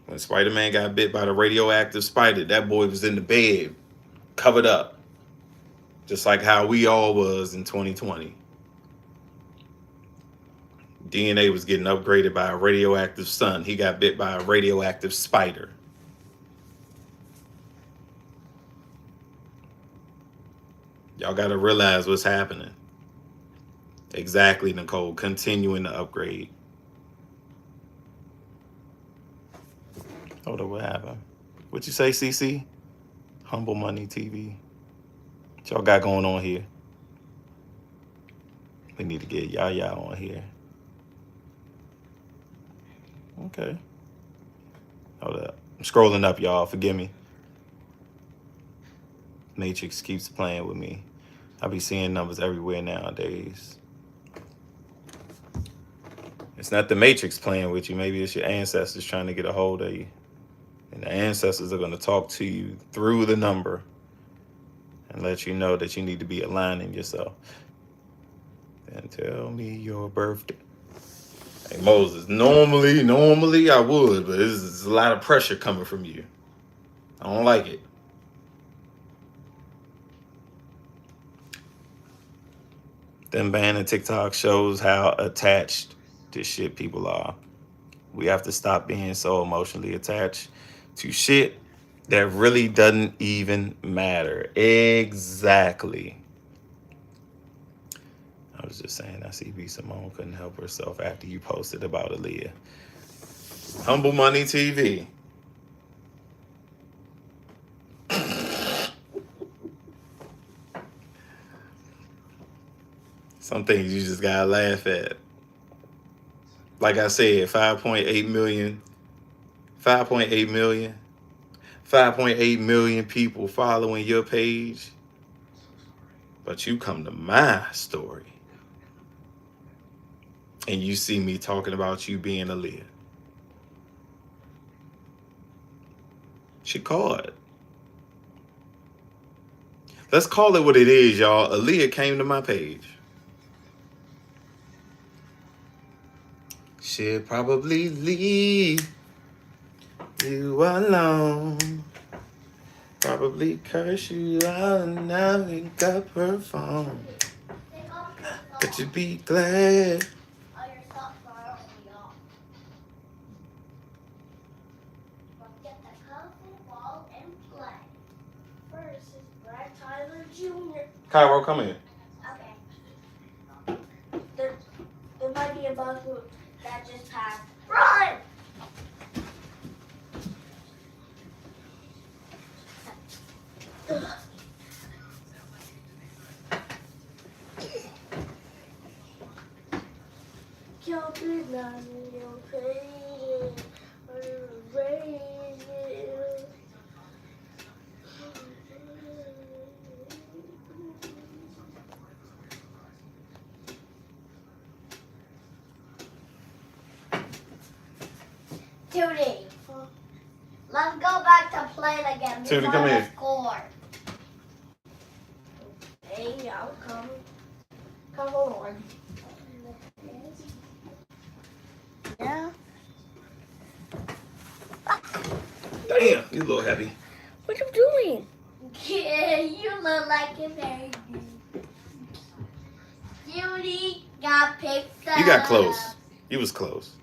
when Spider-Man got bit by the radioactive spider, that boy was in the bed, covered up. Just like how we all was in 2020. DNA was getting upgraded by a radioactive sun. He got bit by a radioactive spider. Y'all got to realize what's happening. Exactly, Nicole. Continuing to upgrade. Hold on, what happened? What you say, CC? Humble Money TV. What y'all got going on here? We need to get Yaya on here. Okay. Hold up. I'm scrolling up, y'all. Forgive me. Matrix keeps playing with me. I be seeing numbers everywhere nowadays. It's not the Matrix playing with you. Maybe it's your ancestors trying to get a hold of you. And the ancestors are going to talk to you through the number and let you know that you need to be aligning yourself. And tell me your birthday. Hey, Moses, normally I would, but there's a lot of pressure coming from you. I don't like it. Them banning TikTok shows how attached to shit people are. We have to stop being so emotionally attached to shit that really doesn't even matter. Exactly. I was just saying, I see B. Simone couldn't help herself after you posted about Aaliyah. Humble Money TV. Some things you just gotta laugh at. Like I said, 5.8 million, 5.8 million people following your page. But you come to my story and you see me talking about you being Aaliyah. She called. Let's call it what it is, y'all. Aaliyah came to my page. She'll probably leave you alone. Probably curse you out and now pick up her phone. But you be glad. Oh, your socks are already off. Get the colorful ball and play. First is Brad Tyler Jr. Cairo, come in. Okay. There might be a bug that just passed. Run! Jumping on your face, Tootie, let's go back to playing again. Tootie, come here. Score. Come on. Yeah. Damn, you a little heavy. What are you doing? Yeah, you look like a baby. Judy got picked up. You got close. You was close.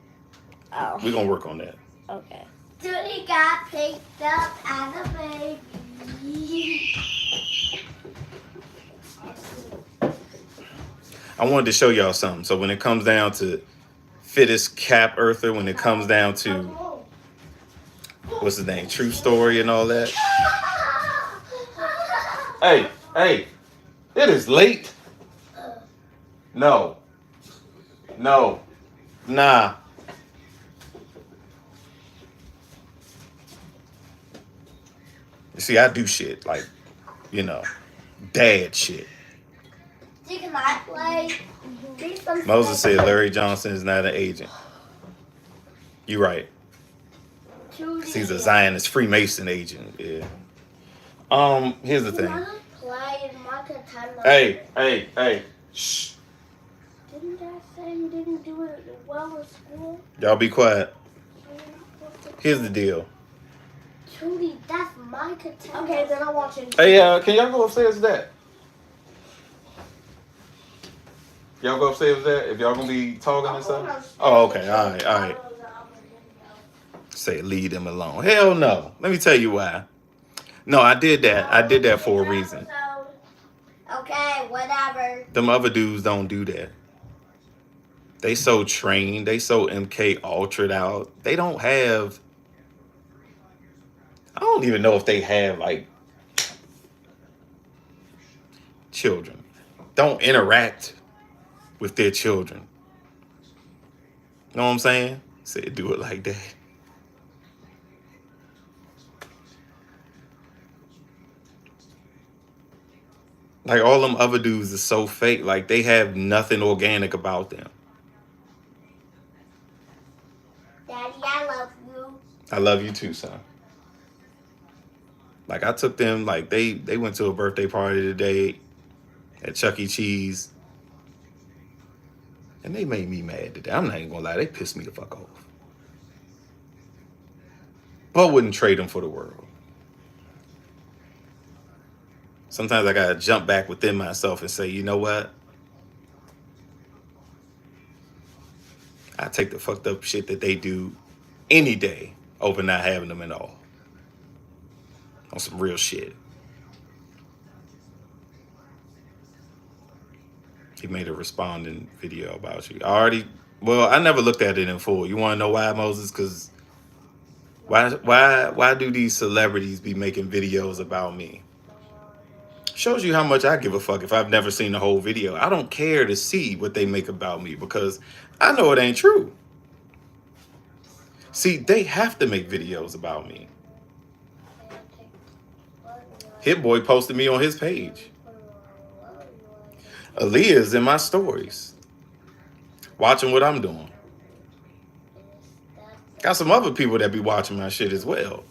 Oh. We're gonna work on that. Okay. Judy got picked up as a baby. I wanted to show y'all something. So when it comes down to fittest cap earther, when it comes down to what's his name, true story and all that. Hey, it is late. No, nah. You see, I do shit like, dad shit. Can I play? Moses said Larry Johnson is not an agent. You right. 'Cause he's a Zionist Freemason agent. Yeah. Here's the thing. Hey. Shh. Didn't I say you didn't do it well in school? Y'all be quiet. Here's the deal. Trudy, that's my contender. Okay, then I'll watch it. Hey, can y'all go upstairs with that? Y'all go upstairs with that if y'all gonna be talking and stuff? Oh, okay. All right. Say leave them alone. Hell no. Let me tell you why. No, I did that. I did that for a reason. Okay, whatever. Them other dudes don't do that. They so trained. They so MK ultra'd out. They don't have. I don't even know if they have like children. Don't interact with their children. Know what I'm saying? Say do it like that. Like all them other dudes is so fake. Like they have nothing organic about them. Daddy, I love you. I love you too, son. Like I took them, like they went to a birthday party today at Chuck E. Cheese. And they made me mad today. I'm not even gonna lie, they pissed me the fuck off. But wouldn't trade them for the world. Sometimes I gotta jump back within myself and say, you know what? I take the fucked up shit that they do any day over not having them at all. On some real shit. He made a responding video about you. I never looked at it in full. You want to know why, Moses? Because why do these celebrities be making videos about me? Shows you how much I give a fuck if I've never seen the whole video. I don't care to see what they make about me because I know it ain't true. See, they have to make videos about me. Hit Boy posted me on his page. Aaliyah's in my stories. Watching what I'm doing. Got some other people that be watching my shit as well.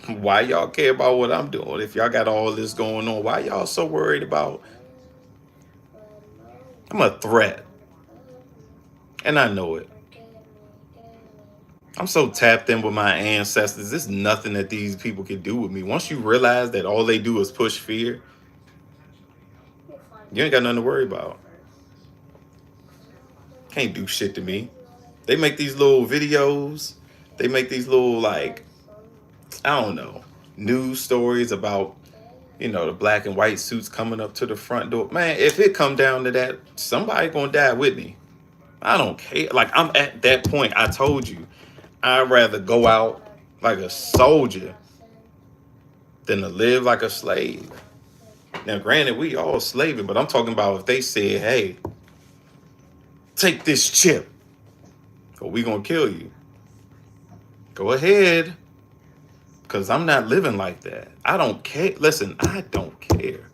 Why y'all care about what I'm doing? If y'all got all this going on, why y'all so worried about? I'm a threat. And I know it. I'm so tapped in with my ancestors. There's nothing that these people can do with me. Once you realize that all they do is push fear, you ain't got nothing to worry about. Can't do shit to me. They make these little videos. They make these little, like, I don't know, news stories about, the black and white suits coming up to the front door. Man, if it come down to that, somebody gonna die with me. I don't care. Like, I'm at that point. I told you, I'd rather go out like a soldier than to live like a slave. Now, granted, we all slaving, but I'm talking about if they said, hey, take this chip or we gonna kill you. Go ahead. Because I'm not living like that. I don't care. Listen, I don't care.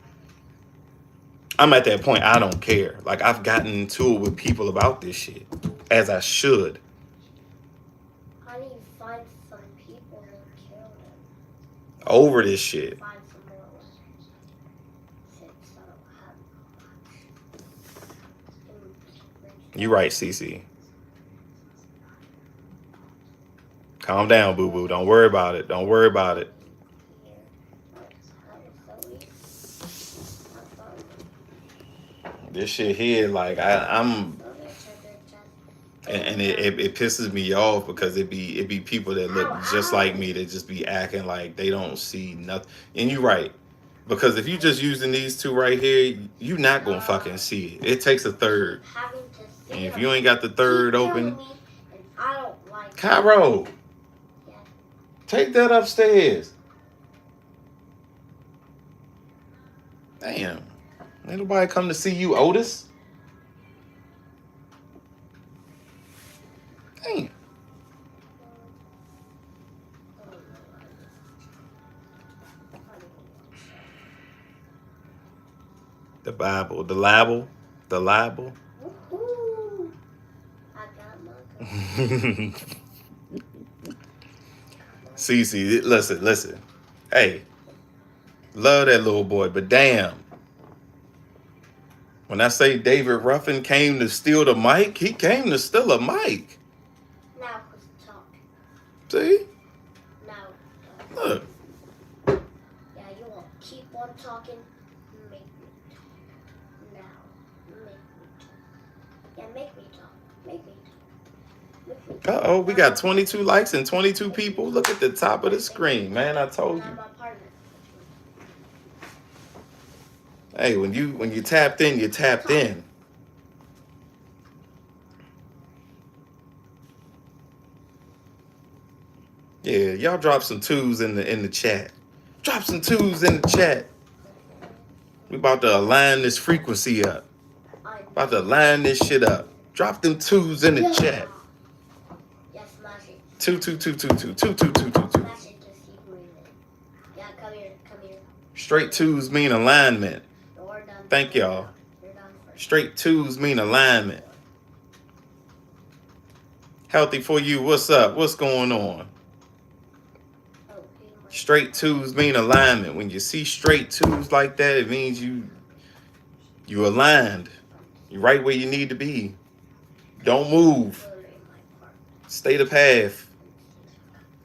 I'm at that point, I don't care. Like, I've gotten into it with people about this shit. As I should. I need to find some people and kill them. Over this shit. Find some more since I don't have much. You right, Cece. Calm down, boo boo. Don't worry about it. Don't worry about it. This shit here, like I'm, and it pisses me off because it be people that look just like me that just be acting like they don't see nothing. And you're right, because if you just using these two right here, you not gonna fucking see it. It takes a third, and if you ain't got the third open, Cairo, take that upstairs. Damn, ain't nobody come to see you, Otis. Damn. The Bible, the libel, the libel. I got my Cece, listen. Hey, love that little boy, but damn. When I say David Ruffin came to steal the mic, he came to steal a mic. Now who's talking? See? Now Look. yeah, you won't keep on talking. Make me talk. Now make me talk. Yeah, make me talk. Make me talk. Uh-oh, we got 22 likes and 22 people. Look at the top of the screen, man. I told you. I'm a partner. Hey, when you tapped in, you tapped in. Yeah, y'all drop some twos in the chat. Drop some twos in the chat. We about to align this frequency up. About to line this shit up. Drop them twos in the chat. Yes, smash it. Two. Smash it to see breathing. Yeah, come here. Straight twos mean alignment. You're done. Thank y'all. You're done first. Straight twos mean alignment. Healthy for you. What's up? What's going on? Straight twos mean alignment. When you see straight twos like that, it means you aligned. You're right where you need to be. Don't move. Stay the path.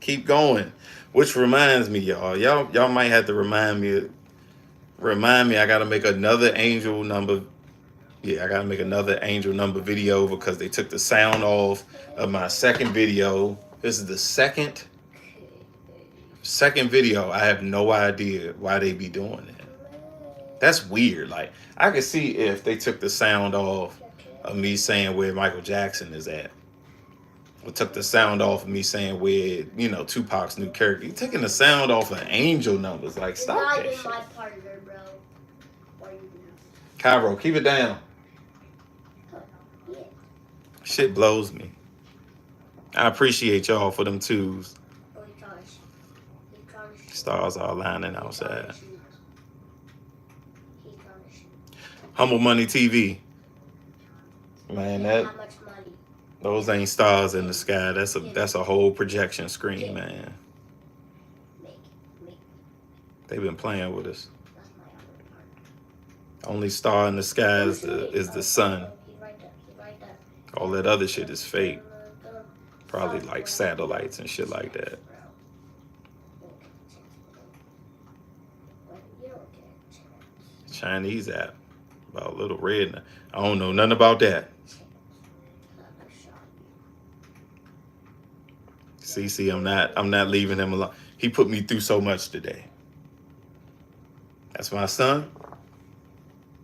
Keep going. Which reminds me, y'all might have to remind me. I gotta make another angel number. Yeah, I gotta make another angel number video because they took the sound off of my second video. This is the second video. I have no idea why they be doing that. That's weird. Like, I could see if they took the sound off of me saying where Michael Jackson is at. Or took the sound off of me saying where, Tupac's new character. You're taking the sound off of angel numbers. Like, stop Not that even shit. my partner, bro. What are you doing? Cairo, keep it down. Yeah. Shit blows me. I appreciate y'all for them twos. Oh, he trying to shoot. Stars are aligning outside. He's trying to shoot. Humble Money TV. Man, How much money? those ain't stars in the sky. That's a whole projection screen, man. Make. They've been playing with us. That's my other part. Only star in the sky is the sun. He's right there. All that other shit is fake. Probably like satellites and shit like that. Chinese app about Little Red. I don't know nothing about that. CC, I'm not leaving him alone. He put me through so much today. That's my son.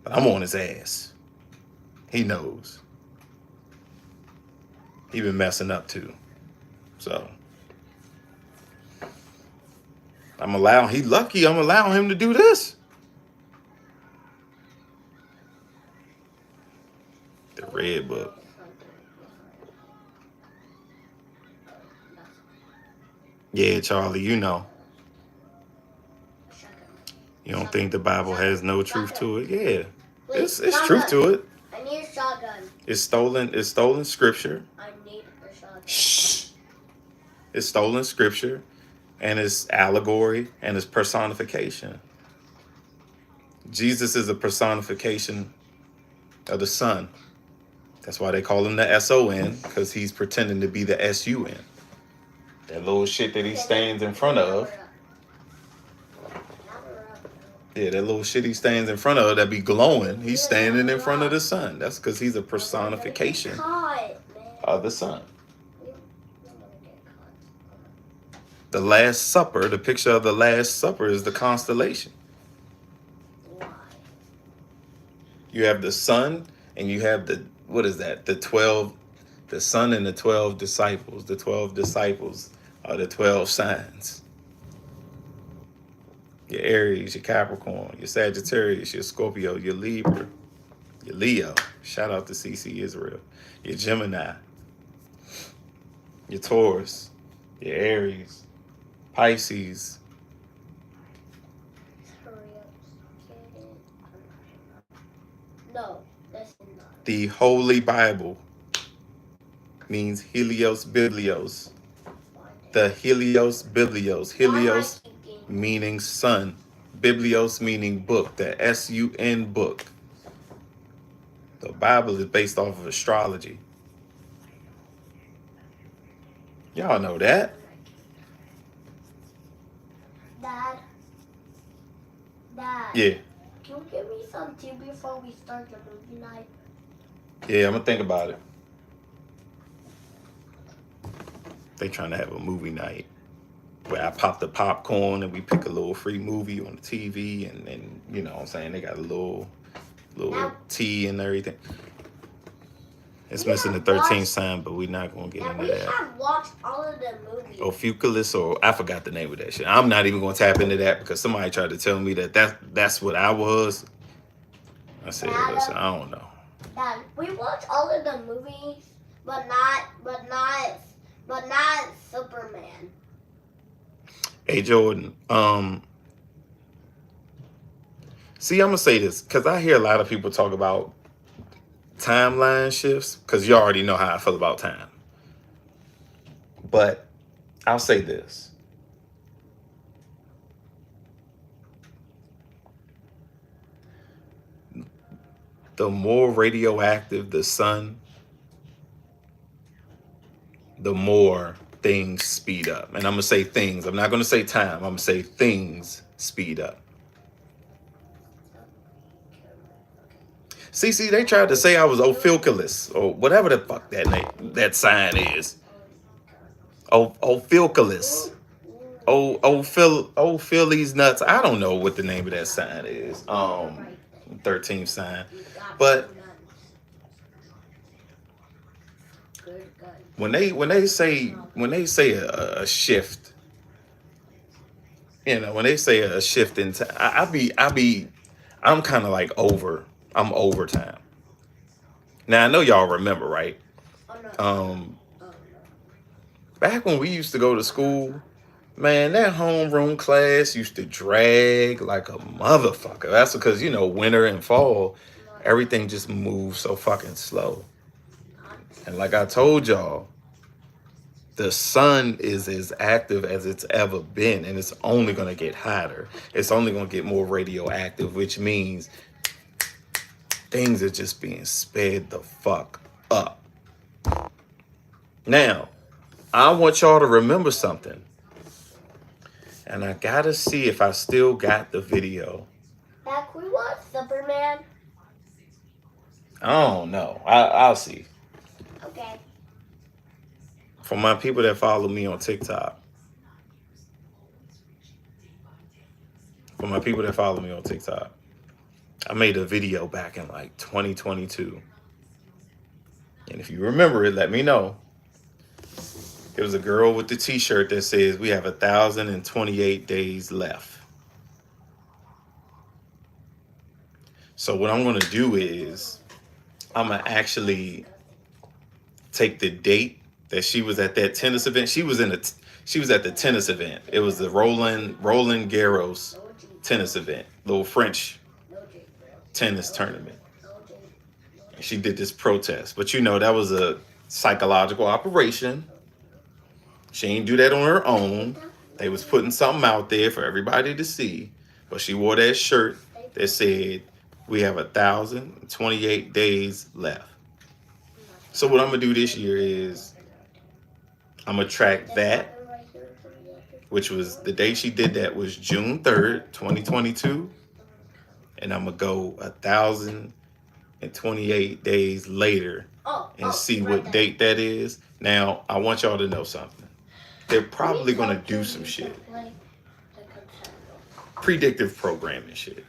But I'm on his ass. He knows. He been messing up too. So he lucky I'm allowing him to do this. The red book. Yeah, Charlie, you know. You don't think the Bible has no truth to it? Yeah. It's truth to it. I need a shotgun. It's stolen scripture. I need a shotgun. Shh. It's stolen scripture, and it's allegory, and it's personification. Jesus is a personification of the Son. That's why they call him the SON, because he's pretending to be the SUN. That little shit that he stands in front of. Yeah, that little shit he stands in front of that be glowing. He's standing in front of the sun. That's because he's a personification of the sun. The Last Supper, the picture of the Last Supper is the constellation. You have the sun and you have the, what is that? The 12, the sun and the 12 disciples. The 12 disciples are the 12 signs. Your Aries, your Capricorn, your Sagittarius, your Scorpio, your Libra, your Leo. Shout out to CC Israel. Your Gemini, your Taurus, your Aries, Pisces. No, that's not. The Holy Bible means Helios Biblios. The Helios Biblios. Helios meaning sun. Biblios meaning book. The SUN book. The Bible is based off of astrology. Y'all know that. Dad. Yeah. Can you give me some tea before we start the movie night? Yeah, I'm gonna think about it. They trying to have a movie night where I pop the popcorn and we pick a little free movie on the TV and you know what I'm saying, they got a little tea and everything. It's missing the 13th sign, but we're not gonna get into that. We have watched all of the movies. Ophiuchus, or I forgot the name of that shit. I'm not even gonna tap into that because somebody tried to tell me that's what I was. I said, listen, I don't know. Dad, we watched all of the movies, but not Superman. Hey Jordan, see, I'm gonna say this because I hear a lot of people talk about timeline shifts because you already know how I feel about time. But I'll say this. The more radioactive the sun, the more things speed up. And I'm going to say things. I'm not going to say time. I'm going to say things speed up. See, they tried to say I was Ophiuchus or whatever the fuck that sign is. Ophiuchus. Phil these nuts. I don't know what the name of that sign is. 13th sign. But when they say a shift, you know, when they say a shift in time, I'm kind of like I'm over time. Now I know y'all remember, right? Back when we used to go to school, man, that homeroom class used to drag like a motherfucker. That's because, you know, winter and fall, everything just moves so fucking slow. And like I told y'all, the sun is as active as it's ever been, and it's only going to get hotter. It's only going to get more radioactive, which means things are just being sped the fuck up. Now, I want y'all to remember something. And I gotta see if I still got the video. Back we watch Superman. I don't know. I'll see. Okay. For my people that follow me on TikTok. I made a video back in like 2022. And if you remember it, let me know. It was a girl with the t-shirt that says we have 1,028 days left. So what I'm going to do is I'm going to actually take the date that she was at that tennis event. She was at the tennis event. It was the Roland Garros tennis event, little French tennis tournament. She did this protest, but you know, that was a psychological operation. She ain't do that on her own. They was putting something out there for everybody to see, but she wore that shirt that said we have 1,028 days left. So what I'm gonna do this year is I'm gonna track that, which was the day she did that was June 3rd, 2022, and I'm gonna go 1,028 days later and see what date that is. Now I want y'all to know something. They're probably gonna do some shit, predictive programming shit.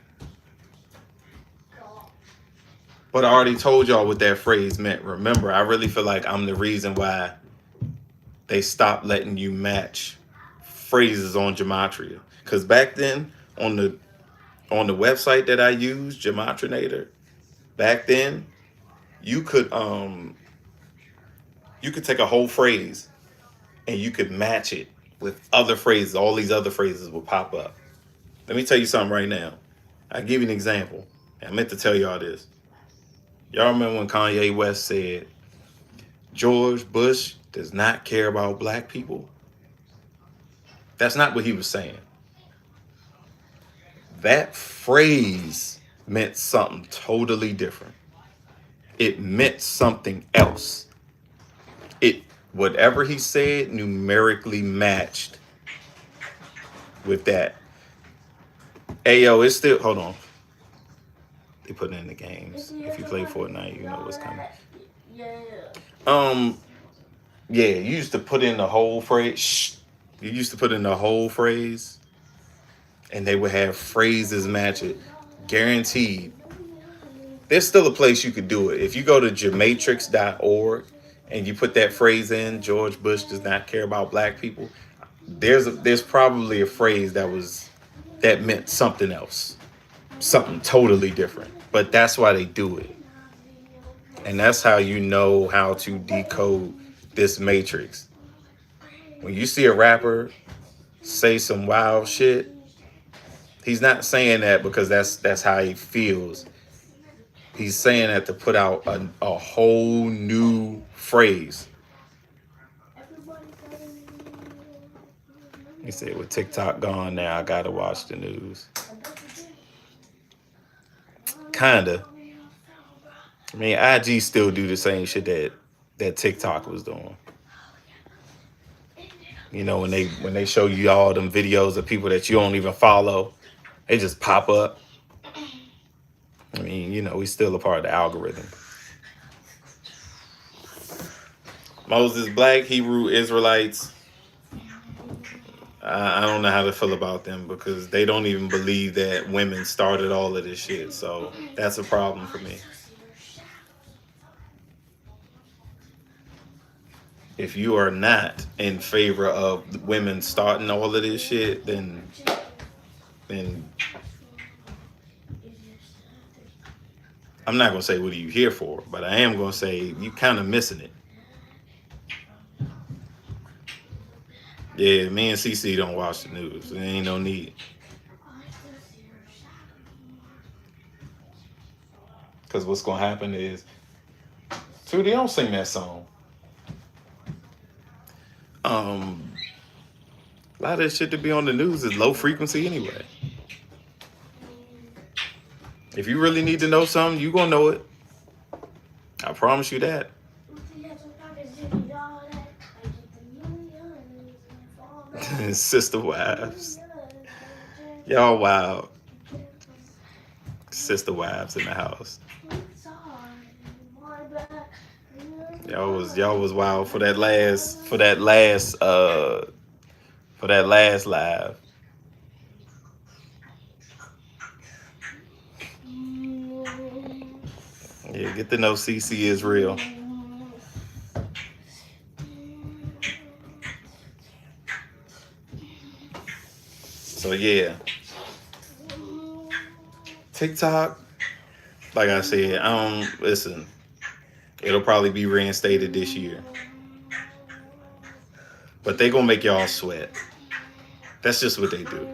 But I already told y'all what that phrase meant. Remember, I really feel like I'm the reason why they stopped letting you match phrases on Gematria. Because back then, on the website that I used, Gematrinator, back then, you could take a whole phrase and you could match it with other phrases. All these other phrases will pop up. Let me tell you something right now. I'll give you an example. I meant to tell y'all this. Y'all remember when Kanye West said, George Bush does not care about black people? That's not what he was saying. That phrase meant something totally different. It meant something else. It Whatever he said numerically matched with that. Hey yo, it's still hold on. They put it in the games. If you play Fortnite, you know what's coming. Yeah, you used to put in the whole phrase. Shh. You used to put in the whole phrase, and they would have phrases match it. Guaranteed. There's still a place you could do it. If you go to gematrix.org and you put that phrase in, George Bush does not care about black people, there's probably a phrase that meant something else. Something totally different. But that's why they do it. And that's how you know how to decode this matrix. When you see a rapper say some wild shit, he's not saying that because that's how he feels. He's saying that to put out a whole new phrase. He said, with TikTok gone now, I gotta watch the news. Kinda. I mean, IG still do the same shit that TikTok was doing. You know, when they show you all them videos of people that you don't even follow, they just pop up. I mean, you know, we still a part of the algorithm. Moses Black, Hebrew Israelites. I don't know how to feel about them because they don't even believe that women started all of this shit. So that's a problem for me. If you are not in favor of women starting all of this shit, then I'm not gonna say what are you here for, but I am gonna say you kind of missing it. Yeah, me and CC don't watch the news. There ain't no need. Because what's gonna happen is, Tootie, don't sing that song. A lot of this shit to be on the news is low frequency anyway. If you really need to know something, you gonna know it. I promise you that. Sister wives. Y'all wild. Sister wives in the house. Y'all was wild for that last live. Yeah, get to know CC Isreal. So yeah. TikTok, like I said, listen, it'll probably be reinstated this year. But they gonna make y'all sweat. That's just what they do.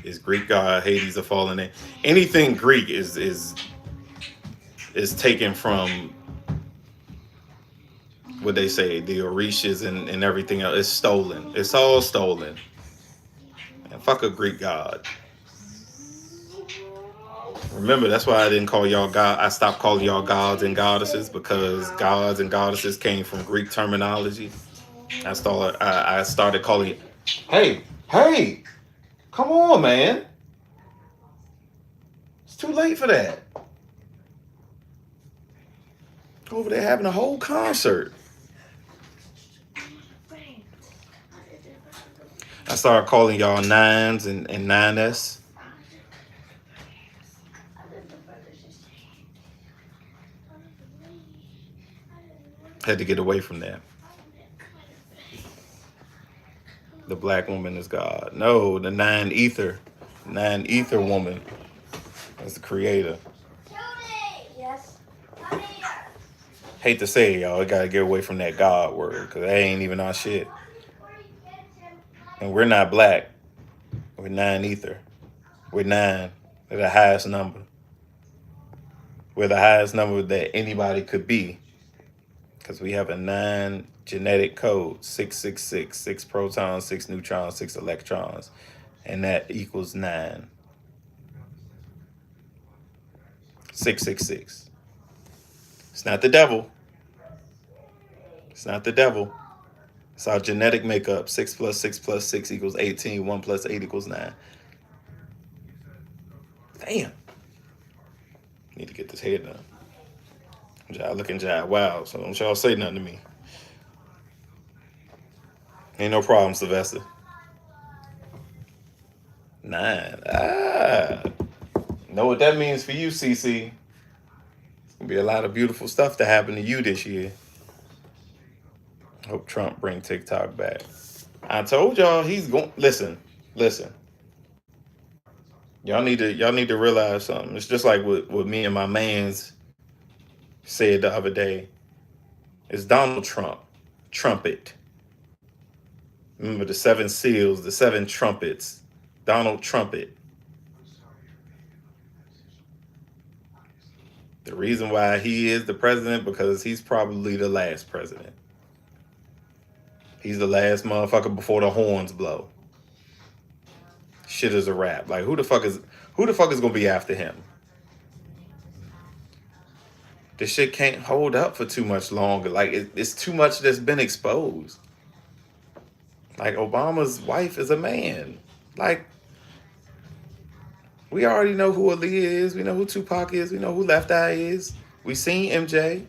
Is Greek god, Hades a fallen name. Anything Greek is taken from what they say, the Orishas and everything else. It's stolen. It's all stolen. And fuck a Greek god. Remember, that's why I didn't call y'all God. I stopped calling y'all gods and goddesses because gods and goddesses came from Greek terminology. I started calling. Hey, hey, come on, man! It's too late for that. Over there having a whole concert. I started calling y'all nines and 9S. Had to get away from that. The black woman is God. No, the nine ether woman. That's the creator. Yes. Hate to say it, y'all. I gotta get away from that God word because that ain't even our shit. And we're not black. We're nine ether. We're nine. We're the highest number. We're the highest number that anybody could be because we have a 9 genetic code: 666, 6 protons, 6 neutrons, 6 electrons, and that equals 9. 666. It's not the devil. It's not the devil. It's our genetic makeup. 6 plus 6 plus 6 equals 18. 1 plus 8 equals 9. Damn. Need to get this hair done. Y'all looking jive wild, so don't y'all say nothing to me. Ain't no problem, Sylvester. 9. Know what that means for you, CC. It's gonna be a lot of beautiful stuff to happen to you this year. Hope Trump bring TikTok back. I told y'all he's going. Listen. Y'all need to realize something. It's just like what me and my mans said the other day. It's Donald Trump. Trumpet. Remember the 7 seals, the 7 trumpets. Donald Trumpet. The reason why he is the president because he's probably the last president. He's the last motherfucker before the horns blow. Shit is a wrap. Like who the fuck is gonna be after him? This shit can't hold up for too much longer. Like it's too much that's been exposed. Like Obama's wife is a man. Like we already know who Aaliyah is. We know who Tupac is. We know who Left Eye is. We seen MJ.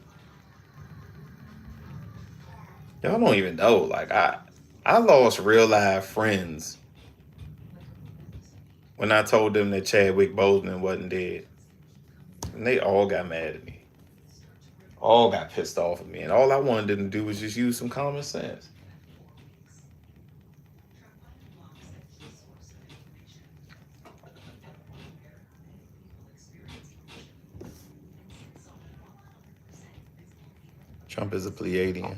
Y'all don't even know. Like I lost real life friends when I told them that Chadwick Boseman wasn't dead. And they all got mad at me. All got pissed off at me. And all I wanted them to do was just use some common sense. Trump is a Pleiadian.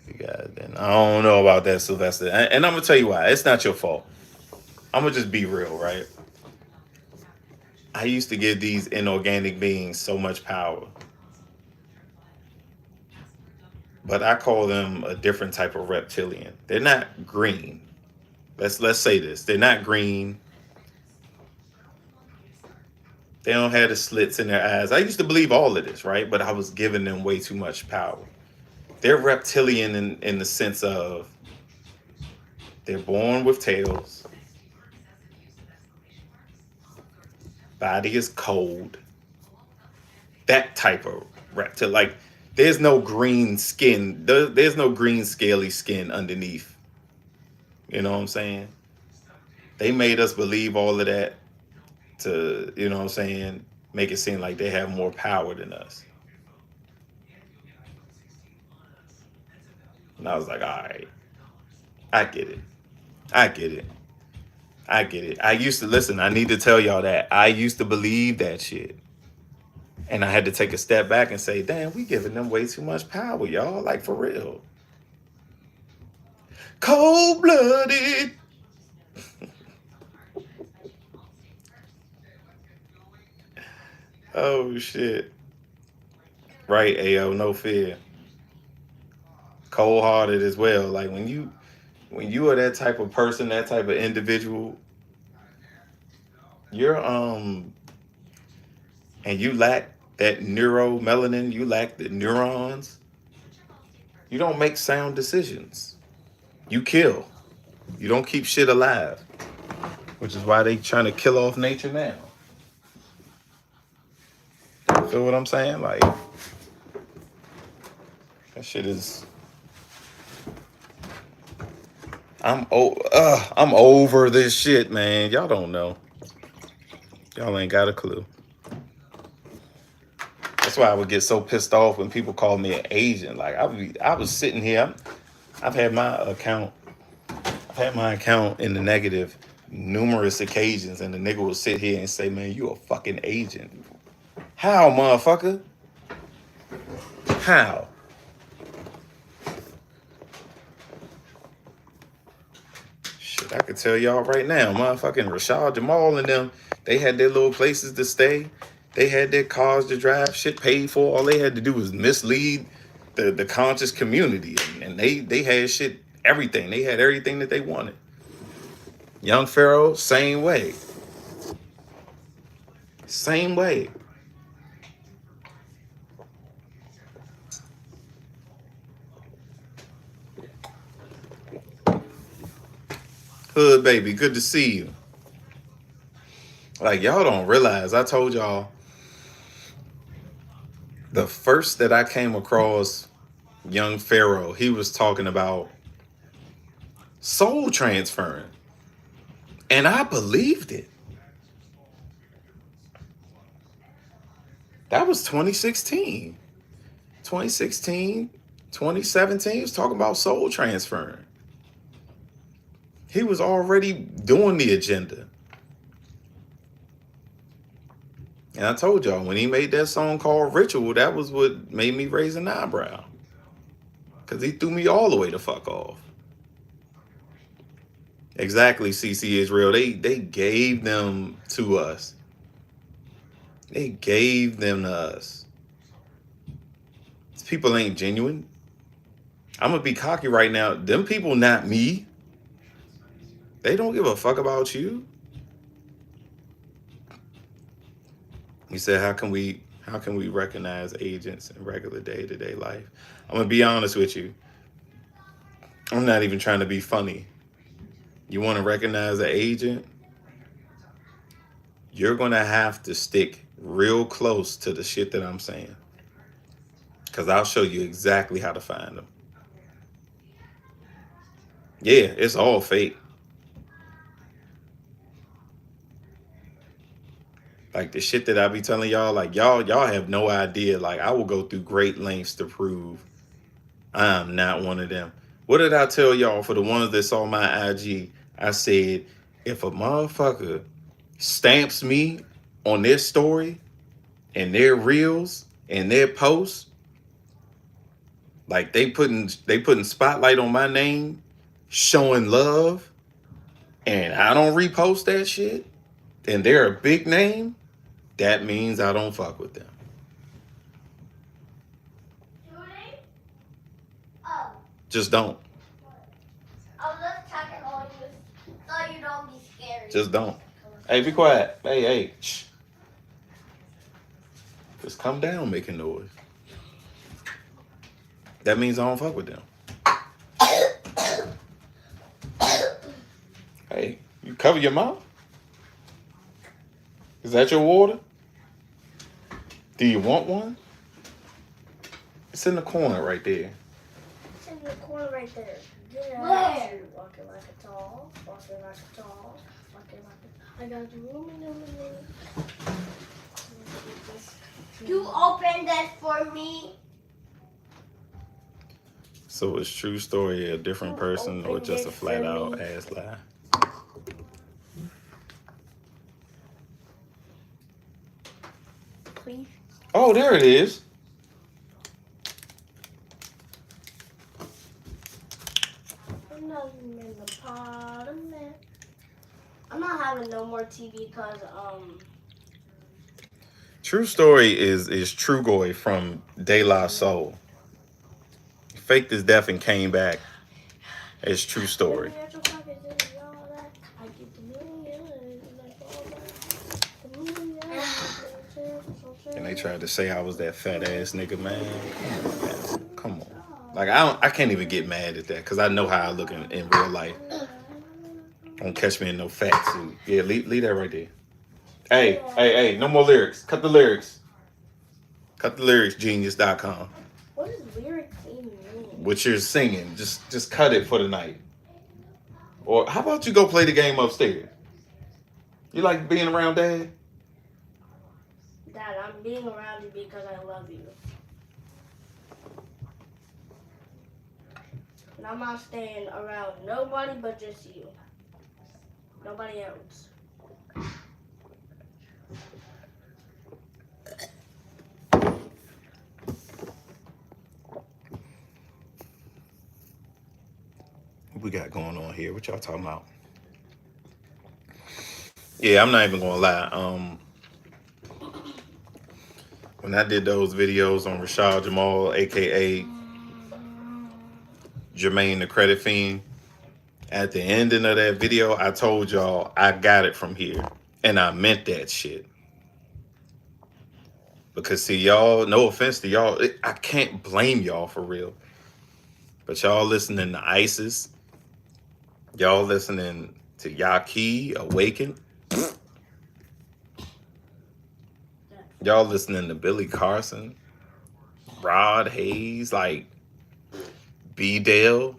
You guys, and I don't know about that, Sylvester. And I'm gonna tell you why. It's not your fault. I'm gonna just be real, right? I used to give these inorganic beings so much power, but I call them a different type of reptilian. They're not green. Let's say this. They're not green. They don't have the slits in their eyes. I used to believe all of this, right? But I was giving them way too much power. They're reptilian in the sense of they're born with tails. Body is cold. That type of reptile. Like, there's no green skin. There's no green scaly skin underneath. You know what I'm saying? They made us believe all of that to, you know what I'm saying, make it seem like they have more power than us. And I was like, all right, I get it. I used to, listen, I need to tell y'all that. I used to believe that shit. And I had to take a step back and say, damn, we giving them way too much power, y'all. Like, for real. Cold-blooded. Oh, shit. Right, AO, no fear. Cold-hearted as well. Like, when you are that type of person, that type of individual, you're and you lack that neuromelanin, you lack the neurons, you don't make sound decisions. You kill. You don't keep shit alive, which is why they trying to kill off nature now. Feel what I'm saying? Like, that shit is. I'm over this shit, man. Y'all don't know. Y'all ain't got a clue. That's why I would get so pissed off when people call me an Asian. Like I was sitting here. I've had my account. I've had my account in the negative numerous occasions, and the nigga will sit here and say, "Man, you a fucking Asian." How, motherfucker? How? Shit, I could tell y'all right now, motherfucking Rashad Jamal and them, they had their little places to stay. They had their cars to drive, shit paid for. All they had to do was mislead the conscious community. And they had shit, everything. They had everything that they wanted. Young Pharaoh, same way. Same way. Hood baby, good to see you. Like, y'all don't realize, I told y'all, the first that I came across young Pharaoh, he was talking about soul transferring. And I believed it. That was 2016. 2016, 2017, he was talking about soul transferring. He was already doing the agenda. And I told y'all, when he made that song called Ritual, that was what made me raise an eyebrow. Because he threw me all the way the fuck off. Exactly, CC Israel. They gave them to us. They gave them to us. These people ain't genuine. I'm going to be cocky right now. Them people not me. They don't give a fuck about you. He said, how can we recognize agents in regular day-to-day life? I'm going to be honest with you. I'm not even trying to be funny. You want to recognize an agent? You're going to have to stick real close to the shit that I'm saying. Because I'll show you exactly how to find them. Yeah, it's all fake. Like the shit that I be telling y'all, like y'all have no idea. Like I will go through great lengths to prove I'm not one of them. What did I tell y'all for the ones that saw my IG? I said, if a motherfucker stamps me on their story and their reels and their posts, like they putting spotlight on my name, showing love, and I don't repost that shit, and they're a big name, that means I don't fuck with them. Oh. Just don't. I was just checking on you so you don't be scared. Just don't. Hey, be quiet. Hey, shh. Just come down making noise. That means I don't fuck with them. Hey, you cover your mouth? Is that your water? Do you want one? It's in the corner right there. It's in the corner right there. Yeah. Where? Walking like a tall, walking like a tall, walking like a... I got you room in the You open that for me. So is true story a different person or just a flat out ass lie? Please. Oh, there it is. Nothing in the pot of milk. I'm not having no more TV because True story is True Goy from De La Soul. Faked his death and came back as True Story. tried to say I was that fat ass nigga, man. Come on. Like I can't even get mad at that because I know how I look in real life. Don't catch me in no fat suit. Yeah, leave that right there. Hey, no more lyrics. Cut the lyrics. Cut the lyrics, genius.com. What does lyric mean? What you're singing, just cut it for the night. Or how about you go play the game upstairs? You like being around Dad? Dad, I'm being around you because I love you. And I'm not staying around nobody but just you. Nobody else. What we got going on here? What y'all talking about? Yeah, I'm not even gonna lie. When I did those videos on Rashad Jamal, aka Jermaine the Credit Fiend, at the ending of that video, I told y'all I got it from here. And I meant that shit. Because see, y'all, no offense to y'all, I can't blame y'all for real. But y'all listening to ISIS, y'all listening to Yaki, Awaken, y'all listening to Billy Carson, Rod Hayes, like B-Dale.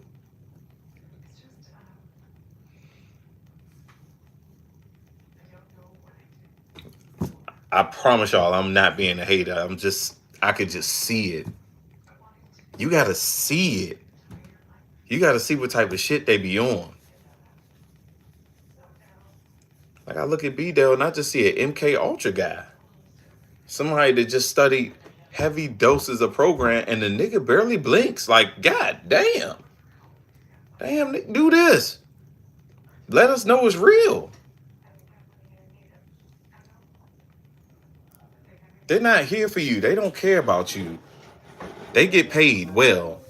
I promise y'all, I'm not being a hater. I could just see it. You gotta see it. You gotta see what type of shit they be on. Like I look at B-Dale and I just see an MK Ultra guy. Somebody that just studied heavy doses of program and the nigga barely blinks. Like, god damn. Damn, do this. Let us know it's real. They're not here for you. They don't care about you. They get paid well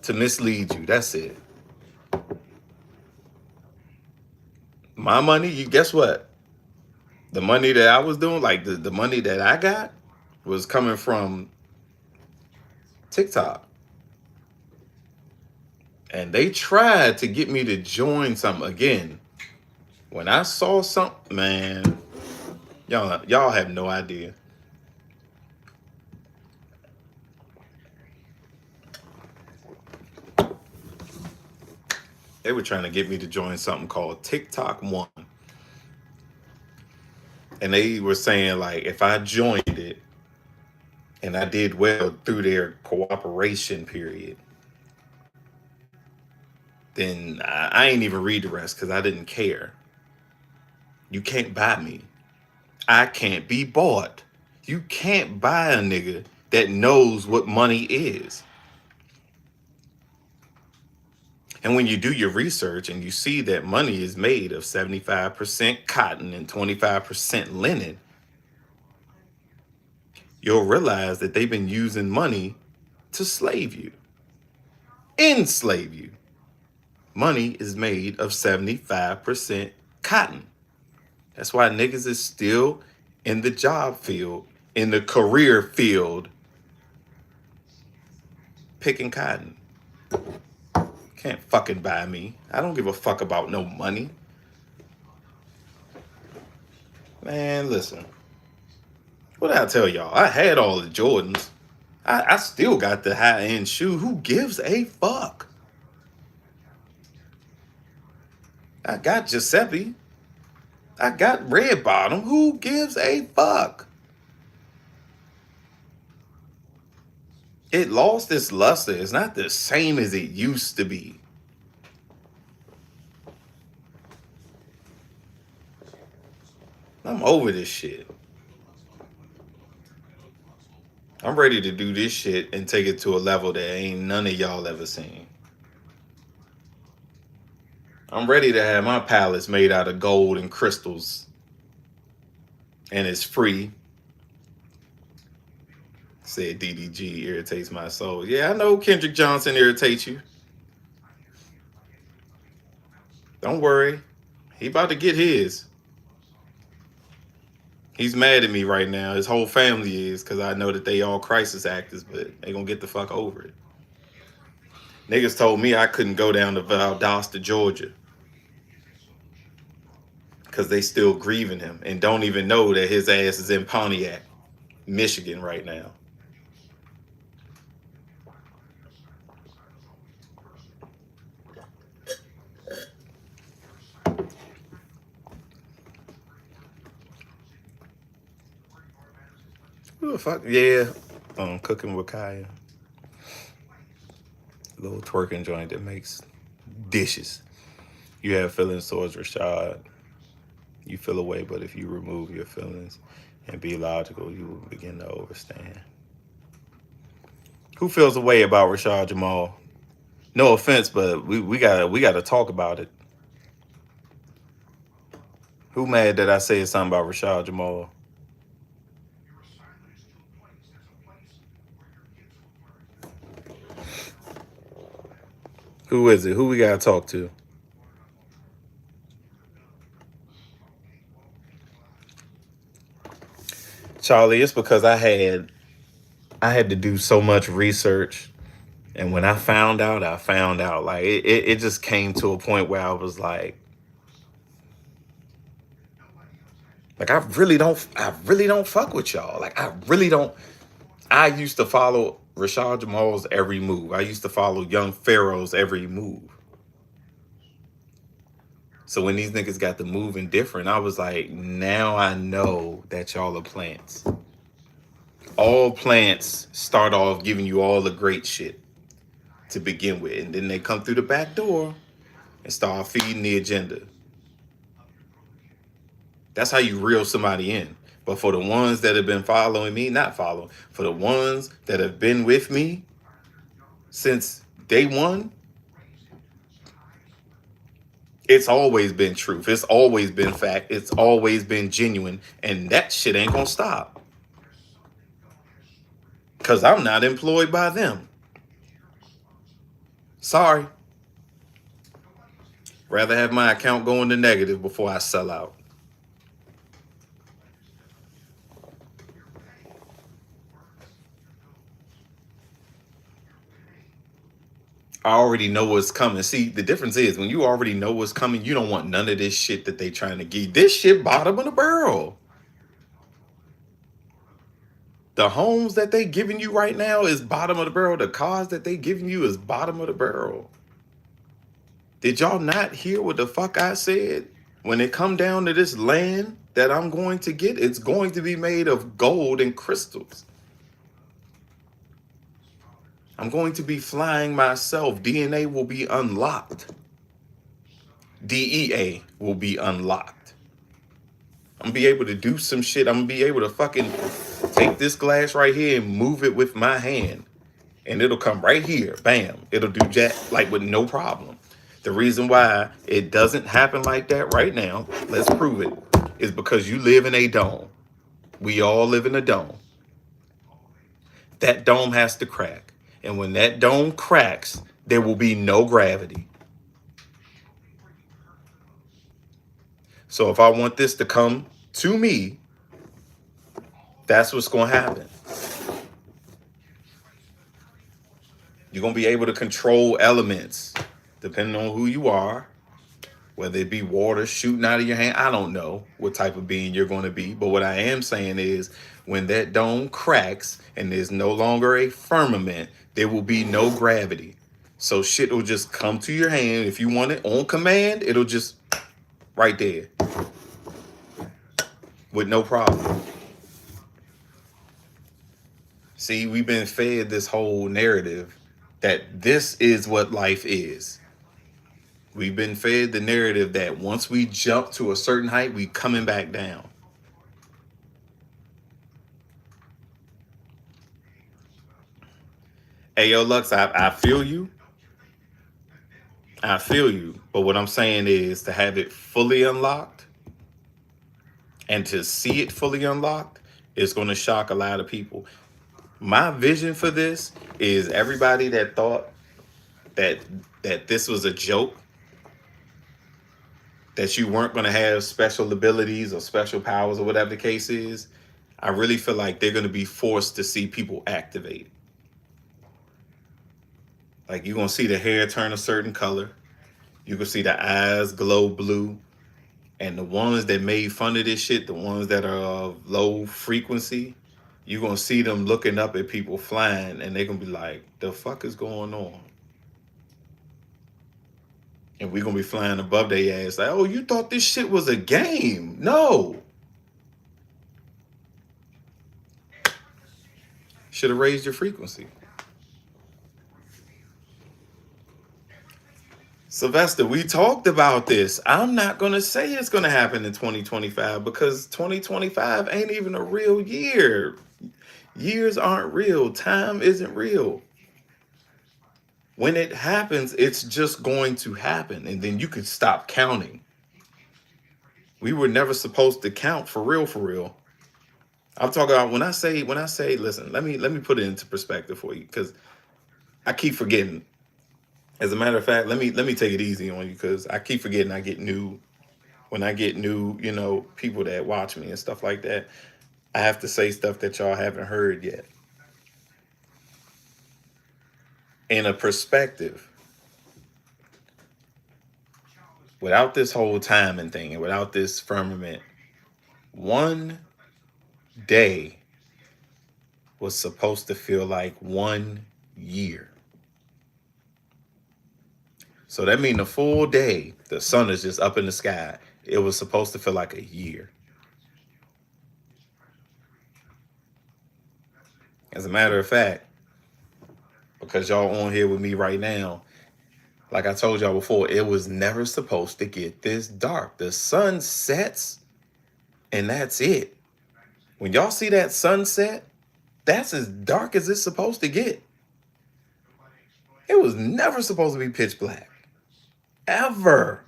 to mislead you. That's it. My money, you guess what? The money that I was doing, like the money that I got was coming from TikTok. And they tried to get me to join something again. When I saw something, man, y'all have no idea. They were trying to get me to join something called TikTok One. And they were saying, like, if I joined it and I did well through their cooperation period, then I ain't even read the rest because I didn't care. You can't buy me. I can't be bought. You can't buy a nigga that knows what money is. And when you do your research and you see that money is made of 75% cotton and 25% linen, you'll realize that they've been using money to slave you, enslave you. Money is made of 75% cotton. That's why niggas is still in the job field, in the career field, picking cotton. Can't fucking buy me. I don't give a fuck about no money. Man, listen. What did I tell y'all? I had all the Jordans. I still got the high-end shoe. Who gives a fuck? I got Giuseppe. I got Red Bottom. Who gives a fuck? It lost its luster. It's not the same as it used to be. I'm over this shit. I'm ready to do this shit and take it to a level that ain't none of y'all ever seen. I'm ready to have my palace made out of gold and crystals. And it's free. Said DDG irritates my soul. Yeah, I know Kendrick Johnson irritates you. Don't worry. He about to get his. He's mad at me right now. His whole family is, because I know that they all crisis actors, but they gonna get the fuck over it. Niggas told me I couldn't go down to Valdosta, Georgia, because they still grieving him and don't even know that his ass is in Pontiac, Michigan right now. Who the fuck? Yeah. Cooking with Kaya. A little twerking joint that makes dishes. You have feelings towards Rashad. You feel away, but if you remove your feelings and be logical, you will begin to understand. Who feels a way about Rashad Jamal? No offense, but we gotta talk about it. Who mad that I said something about Rashad Jamal? Who is it? Who we gotta talk to? Charlie, it's because I had to do so much research, and when I found out, I found out. Like it just came to a point where I was like I really don't fuck with y'all. Like I really don't. I used to follow Rashad Jamal's every move. I used to follow Young Pharaoh's every move. So when these niggas got the moving different, I was like, now I know that y'all are plants. All plants start off giving you all the great shit to begin with, and then they come through the back door and start feeding the agenda. That's how you reel somebody in. But for the ones that have been following me, not following, for the ones that have been with me since day one, it's always been truth. It's always been fact. It's always been genuine. And that shit ain't gonna stop. Because I'm not employed by them. Sorry. Rather have my account go into negative before I sell out. I already know what's coming. See, the difference is when you already know what's coming, you don't want none of this shit that they trying to give. This shit bottom of the barrel. The homes that they giving you right now is bottom of the barrel. The cars that they giving you is bottom of the barrel. Did y'all not hear what the fuck I said? When it come down to this land that I'm going to get, it's going to be made of gold and crystals. I'm going to be flying myself. DNA will be unlocked. DEA will be unlocked. I'm gonna be able to do some shit. I'm gonna be able to fucking take this glass right here and move it with my hand. And it'll come right here. Bam. It'll do jack like with no problem. The reason why it doesn't happen like that right now, let's prove it, is because you live in a dome. We all live in a dome. That dome has to crack. And when that dome cracks, there will be no gravity. So if I want this to come to me, that's what's going to happen. You're going to be able to control elements depending on who you are, whether it be water shooting out of your hand. I don't know what type of being you're going to be. But what I am saying is when that dome cracks and there's no longer a firmament, there will be no gravity. So shit will just come to your hand. If you want it on command, it'll just right there with no problem. See, we've been fed this whole narrative that this is what life is. We've been fed the narrative that once we jump to a certain height, we coming back down. Hey, yo, Lux, I feel you. I feel you. But what I'm saying is to have it fully unlocked and to see it fully unlocked is going to shock a lot of people. My vision for this is everybody that thought that this was a joke, that you weren't going to have special abilities or special powers or whatever the case is, I really feel like they're going to be forced to see people activate. Like you're going to see the hair turn a certain color. You can see the eyes glow blue. And the ones that made fun of this shit, the ones that are of low frequency, you're going to see them looking up at people flying and they're going to be like, the fuck is going on? And we're going to be flying above their ass like, oh, you thought this shit was a game. No. Should have raised your frequency. Sylvester, we talked about this. I'm not going to say it's going to happen in 2025 because 2025 ain't even a real year. Years aren't real. Time isn't real. When it happens, it's just going to happen. And then you can stop counting. We were never supposed to count for real, for real. I'm talking about when I say, listen, let me put it into perspective for you because I keep forgetting. As a matter of fact, let me take it easy on you because I keep forgetting when I get new, people that watch me and stuff like that, I have to say stuff that y'all haven't heard yet. In a perspective, without this whole timing thing and without this firmament, one day was supposed to feel like 1 year. So that means a full day, the sun is just up in the sky. It was supposed to feel like a year. As a matter of fact, because y'all on here with me right now, like I told y'all before, it was never supposed to get this dark. The sun sets and that's it. When y'all see that sunset, that's as dark as it's supposed to get. It was never supposed to be pitch black. Ever.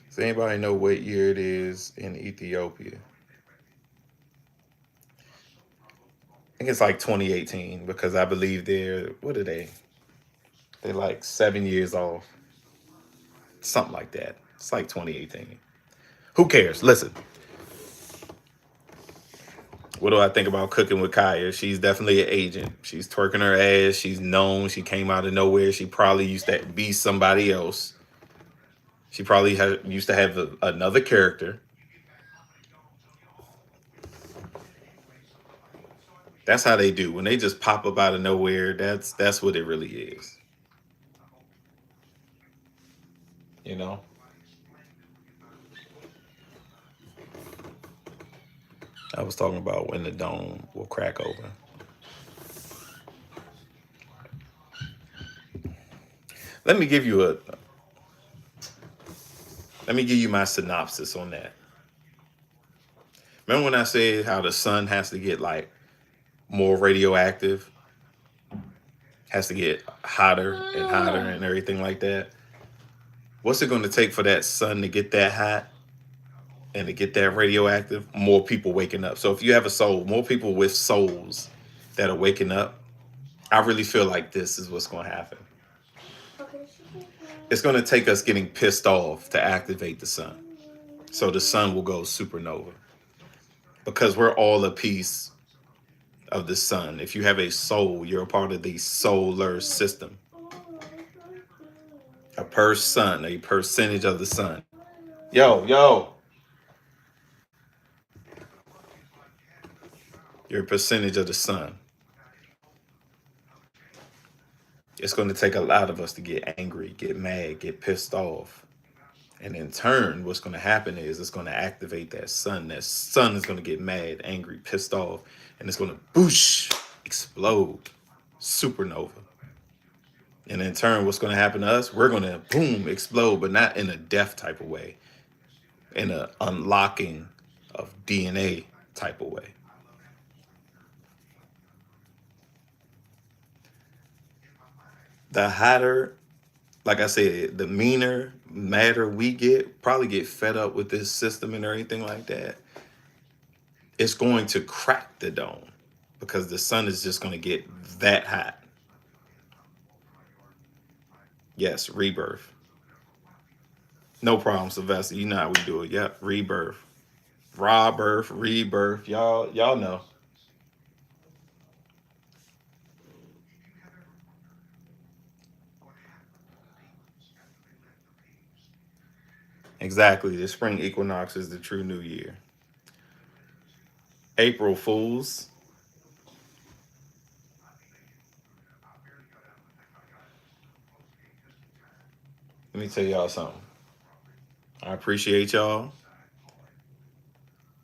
Does anybody know what year it is in Ethiopia? I think it's like 2018 because I believe what are they? They're like 7 years off. Something like that. It's like 2018. Who cares? Listen. What do I think about Cooking with Kaya? She's definitely an agent. She's twerking her ass. She's known. She came out of nowhere. She probably used to be somebody else. She probably used to have another character. That's how they do. When they just pop up out of nowhere, that's what it really is. You know? I was talking about when the dome will crack open. Let me give you my synopsis on that. Remember when I said how the sun has to get like more radioactive, has to get hotter and hotter and everything like that? What's it going to take for that sun to get that hot and to get that radioactive? More people waking up. So if you have a soul, more people with souls that are waking up, I really feel like this is what's going to happen. It's going to take us getting pissed off to activate the sun. So the sun will go supernova. Because we're all a piece of the sun. If you have a soul, you're a part of the solar system. A percentage of the sun. Yo. You're a percentage of the sun. It's going to take a lot of us to get angry, get mad, get pissed off. And in turn, what's going to happen is it's going to activate that sun. That sun is going to get mad, angry, pissed off, and it's going to boosh, explode, supernova. And in turn, what's going to happen to us? We're going to boom, explode, but not in a death type of way, in a unlocking of DNA type of way. The hotter, like I said, the meaner, madder we get, probably get fed up with this system and everything like that. It's going to crack the dome because the sun is just going to get that hot. Yes, rebirth. No problem, Sylvester. You know how we do it. Yep, rebirth. Raw birth, rebirth. Y'all know. Exactly. The spring equinox is the true new year. April Fools. Let me tell y'all something. I appreciate y'all.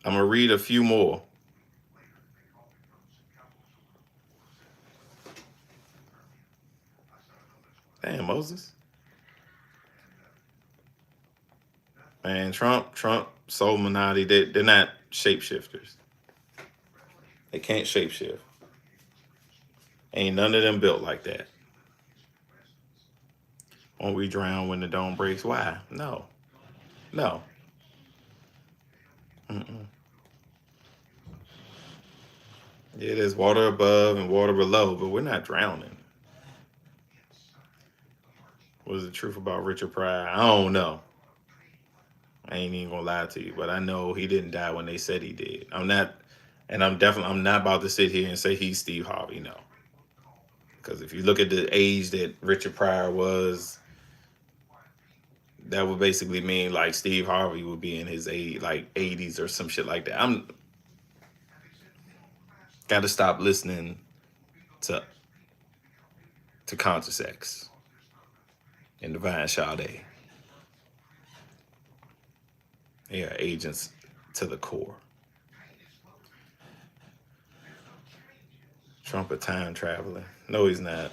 I'm gonna read a few more. Damn, Moses. Man, Trump, Soul Minati, they're not shapeshifters. They can't shapeshift. Ain't none of them built like that. Won't we drown when the dome breaks? Why? No. No. Mm-mm. Yeah, there's water above and water below, but we're not drowning. What is the truth about Richard Pryor? I don't know. I ain't even gonna lie to you, but I know he didn't die when they said he did. I'm not about to sit here and say he's Steve Harvey, no. Because if you look at the age that Richard Pryor was, that would basically mean like Steve Harvey would be in his like 80s or some shit like that. I'm gotta stop listening to Conscious X and Divine Sade. They are agents to the core. Trump a time traveler. No, he's not.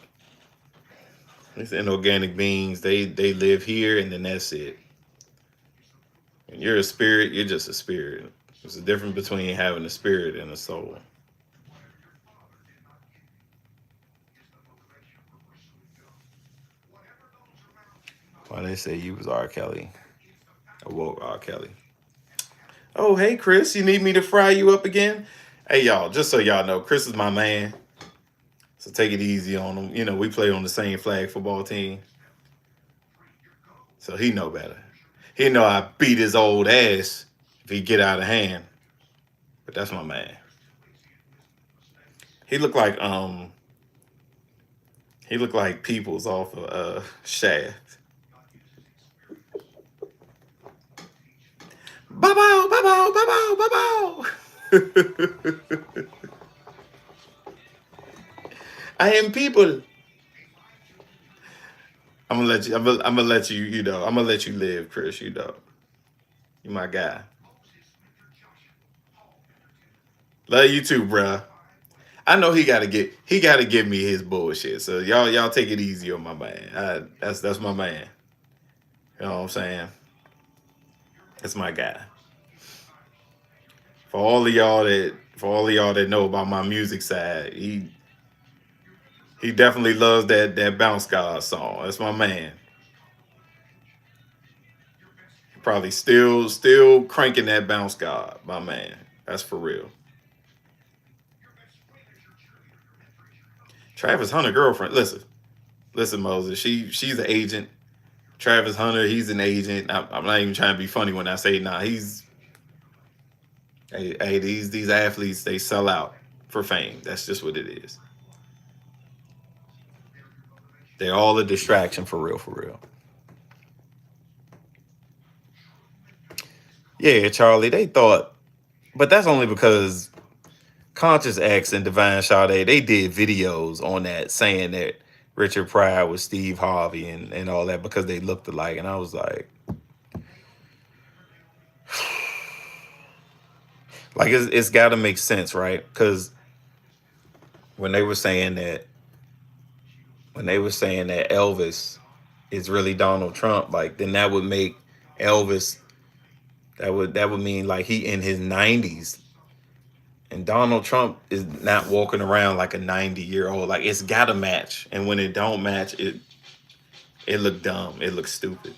These inorganic beings, they live here and then that's it. When you're a spirit, you're just a spirit. There's a difference between having a spirit and a soul. Why they say you was R. Kelly? Awoke R. Kelly. Oh, hey, Chris, you need me to fry you up again? Hey, y'all, just so y'all know, Chris is my man. So take it easy on him. You know, we play on the same flag football team. So he know better. He know I beat his old ass if he get out of hand. But that's my man. He looked like Peoples off of Shaft. Ba-bow, ba-bow, ba-bow, ba-bow. I am people. I'm gonna let you. I'm gonna let you. You know. I'm gonna let you live, Chris. You know. You my guy. Love you too, bruh. I know he gotta give me his bullshit. So y'all take it easy on my man. That's my man. You know what I'm saying? That's my guy. For all of y'all that know about my music side, he definitely loves that Bounce God song. That's my man. Probably still cranking that Bounce God, my man. That's for real. Travis Hunter girlfriend. Listen, Moses. She's an agent. Travis Hunter, he's an agent. I'm not even trying to be funny when I say nah. These athletes, they sell out for fame. That's just what it is. They're all a distraction for real, for real. Yeah, Charlie, they thought, but that's only because Conscious X and Divine Sade, they did videos on that saying that Richard Pryor was Steve Harvey and all that because they looked alike. And I was like it's got to make sense, right? Because when they were saying that, Elvis is really Donald Trump, like then that would make Elvis, that would mean like he in his 90s. And Donald Trump is not walking around like a 90-year-old. Like it's gotta match. And when it don't match, it look dumb. It looks stupid.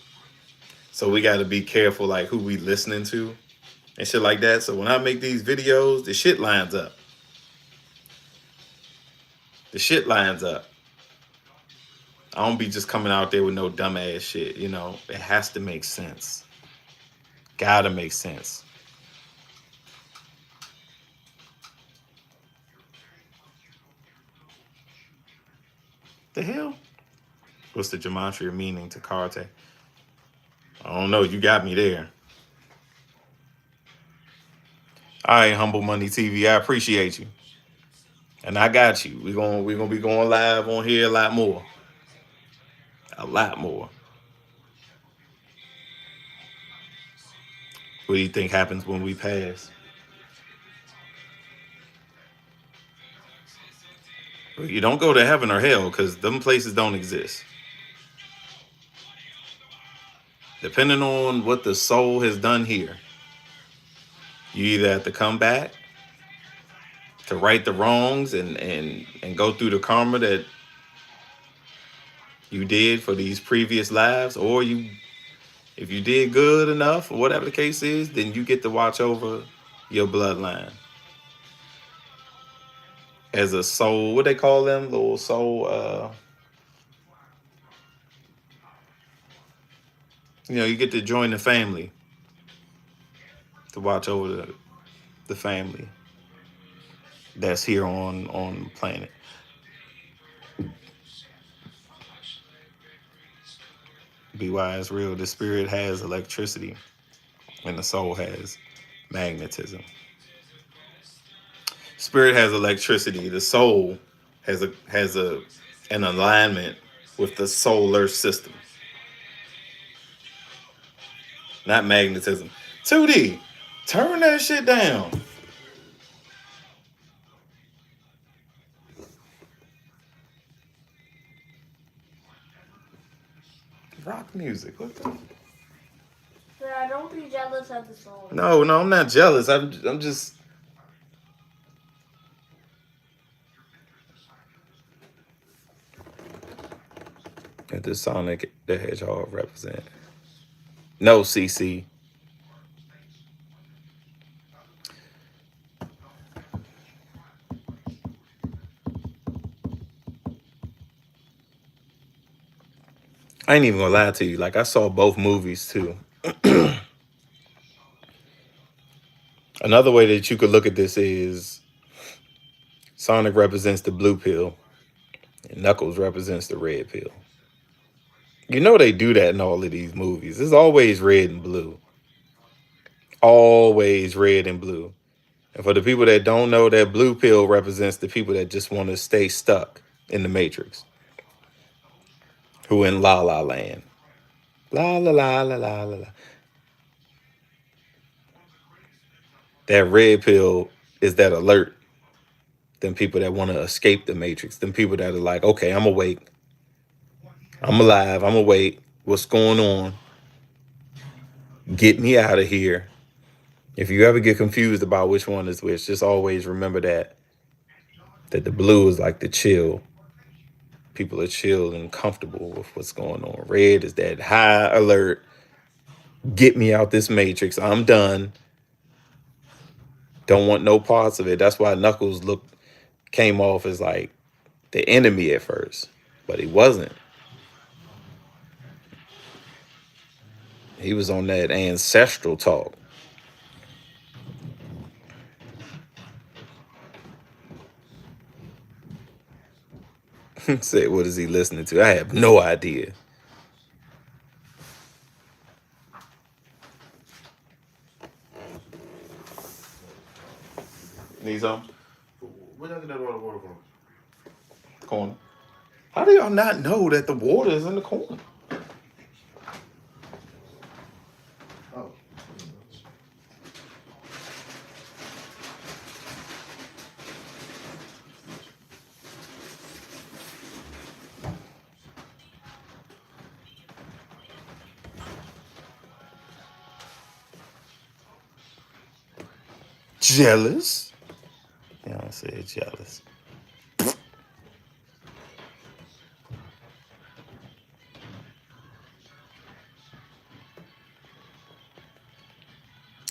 So we gotta be careful like who we listening to and shit like that. So when I make these videos, the shit lines up. The shit lines up. I don't be just coming out there with no dumbass shit. You know, it has to make sense. Gotta make sense. The hell? What's the gematria meaning to karate? I don't know. You got me there. All right, Humble Money TV. I appreciate you, and I got you. We gonna be going live on here a lot more. A lot more. What do you think happens when we pass? You don't go to heaven or hell because them places don't exist. Depending on what the soul has done here, you either have to come back to right the wrongs and go through the karma that you did for these previous lives, or you, if you did good enough or whatever the case is, then you get to watch over your bloodline as a soul. What they call them, little soul, you get to join the family to watch over the family that's here on the planet. Be wise, real. The spirit has electricity and the soul has magnetism. Spirit has electricity. The soul has an alignment with the solar system, not magnetism. 2D, turn that shit down. Rock music. What the? Yeah, don't be jealous of the song. No, I'm not jealous. I'm just. What does Sonic the Hedgehog represent? No, CC. I ain't even gonna lie to you. Like, I saw both movies too. Another way that you could look at this is Sonic represents the blue pill and Knuckles represents the red pill. You know they do that in all of these movies. It's always red and blue. Always red and blue. And for the people that don't know, that blue pill represents the people that just want to stay stuck in the Matrix, who in La La Land. La la la la la la la. That red pill is that alert. Them people that want to escape the Matrix. Them people that are like, okay, I'm awake. I'm alive. I'm awake. What's going on? Get me out of here. If you ever get confused about which one is which, just always remember that the blue is like the chill. People are chill and comfortable with what's going on. Red is that high alert. Get me out this Matrix. I'm done. Don't want no parts of it. That's why Knuckles came off as like the enemy at first, but he wasn't. He was on that ancestral talk. Say, what is he listening to? I have no idea. Need some? Where y'all get that water from? Corner. How do y'all not know that the water is in the corner? Oh. Jealous? Yeah, I said jealous.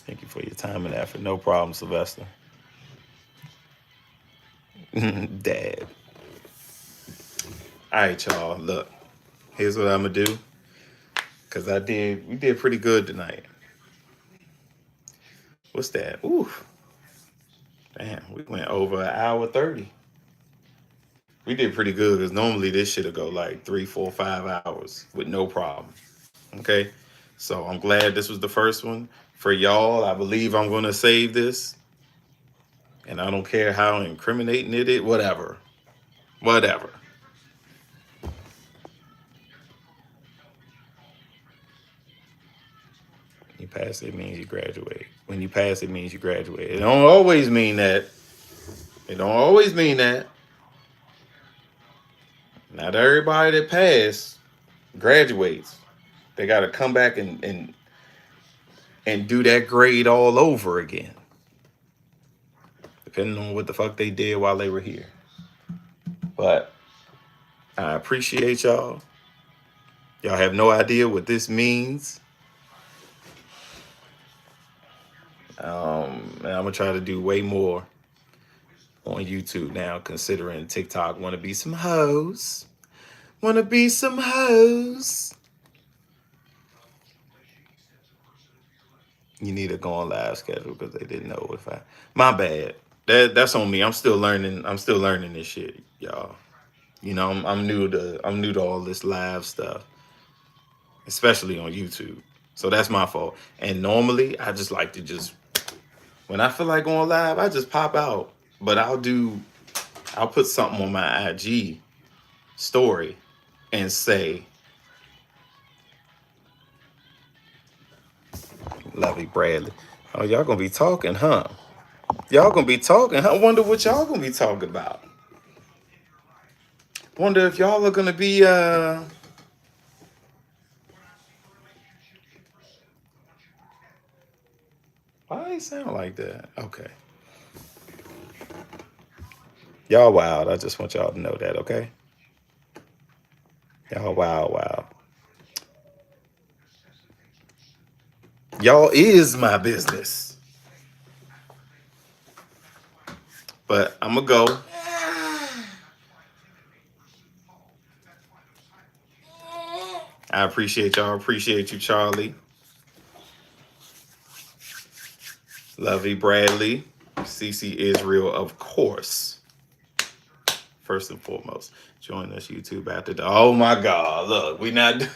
Thank you for your time and effort. No problem, Sylvester. Dad. All right, y'all. Look, Here's what I'm gonna do. Cause we did pretty good tonight. What's that? Ooh, damn, we went over an hour 30. We did pretty good because normally this shit'll go like 3, 4, 5 hours with no problem. Okay, so I'm glad this was the first one for y'all. I believe I'm gonna save this, and I don't care how incriminating it is. Whatever, whatever. You pass it means you graduate. When you pass it means you graduate. It don't always mean that. It don't always mean that. Not everybody that passed graduates. They got to come back and do that grade all over again, depending on what the fuck they did while they were here. But I appreciate y'all. Y'all have no idea what this means. And I'm gonna try to do way more on YouTube now, considering TikTok want to be some hoes. Want to be some hoes. You need to go on live schedule because they didn't know if I. My bad. That's on me. I'm still learning. I'm still learning this shit, y'all. You know, I'm new to all this live stuff, especially on YouTube. So that's my fault. And normally I just like to just when I feel like going live, I just pop out. But I'll put something on my IG story and say, Lovey Bradley. Oh, y'all gonna be talking, huh? Y'all gonna be talking, huh? Wonder what y'all gonna be talking about. Wonder if y'all are gonna be why they sound like that? Okay. Y'all wild. I just want y'all to know that, okay? Y'all wild, wild. Y'all is my business. But I'm gonna go. I appreciate y'all. Appreciate you, Charlie. Lovey Bradley. CC Israel, of course. First and foremost. Join us YouTube after the. Oh my God. Look, we not.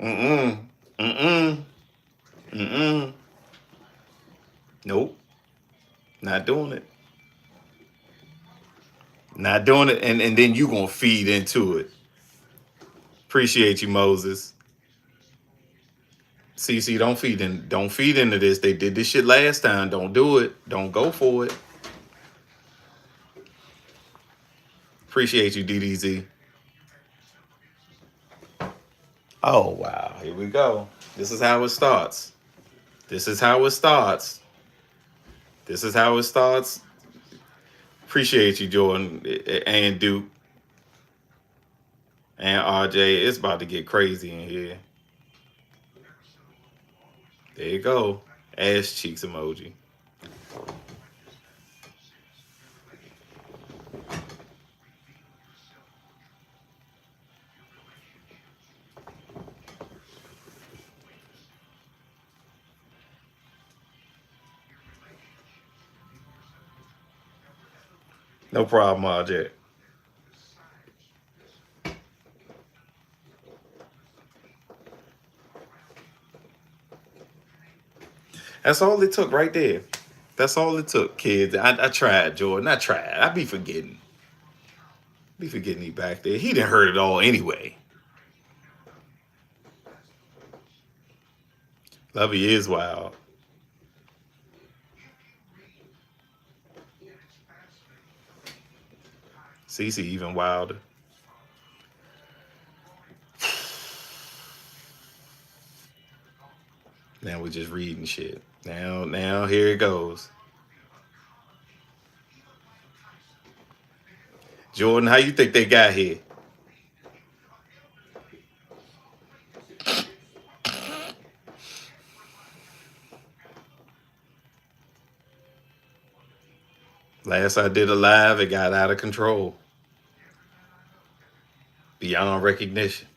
Mm-mm. Mm-mm. Mm-mm. Nope. Not doing it. Not doing it. And then you gonna feed into it. Appreciate you, Moses. CC, don't feed into this. They did this shit last time. Don't do it. Don't go for it. Appreciate you, DDZ. Oh wow, here we go. This is how it starts. This is how it starts. This is how it starts. Appreciate you, Jordan and Duke and RJ. It's about to get crazy in here. There you go. Ass cheeks emoji. No problem, RJ. That's all it took right there. That's all it took, kids. I tried, Jordan. I tried. I be forgetting. Be forgetting he back there. He didn't hurt it all anyway. Lovey is wild. Cece even wilder. Now we're just reading shit. Now here it goes. Jordan, how you think they got here? Last I did a live, it got out of control. Beyond recognition.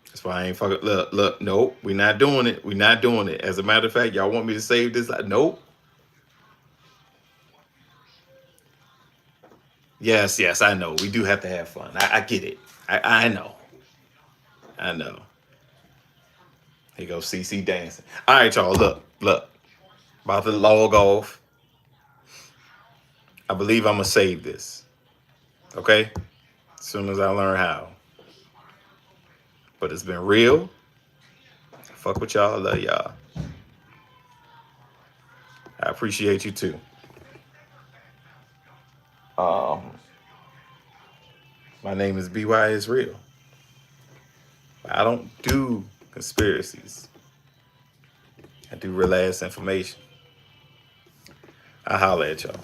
That's why I ain't fucking look, nope, we not doing it. We not doing it. As a matter of fact, y'all want me to save this? Nope. Yes, I know. We do have to have fun. I get it. I know. I know. Here goes CC dancing. All right, y'all. Look. About to log off. I believe I'm gonna save this. Okay? As soon as I learn how. But it's been real. Fuck with y'all. Love y'all. I appreciate you too. Um, my name is BY Isreal. I don't do conspiracies. I do real ass information. I holler at y'all.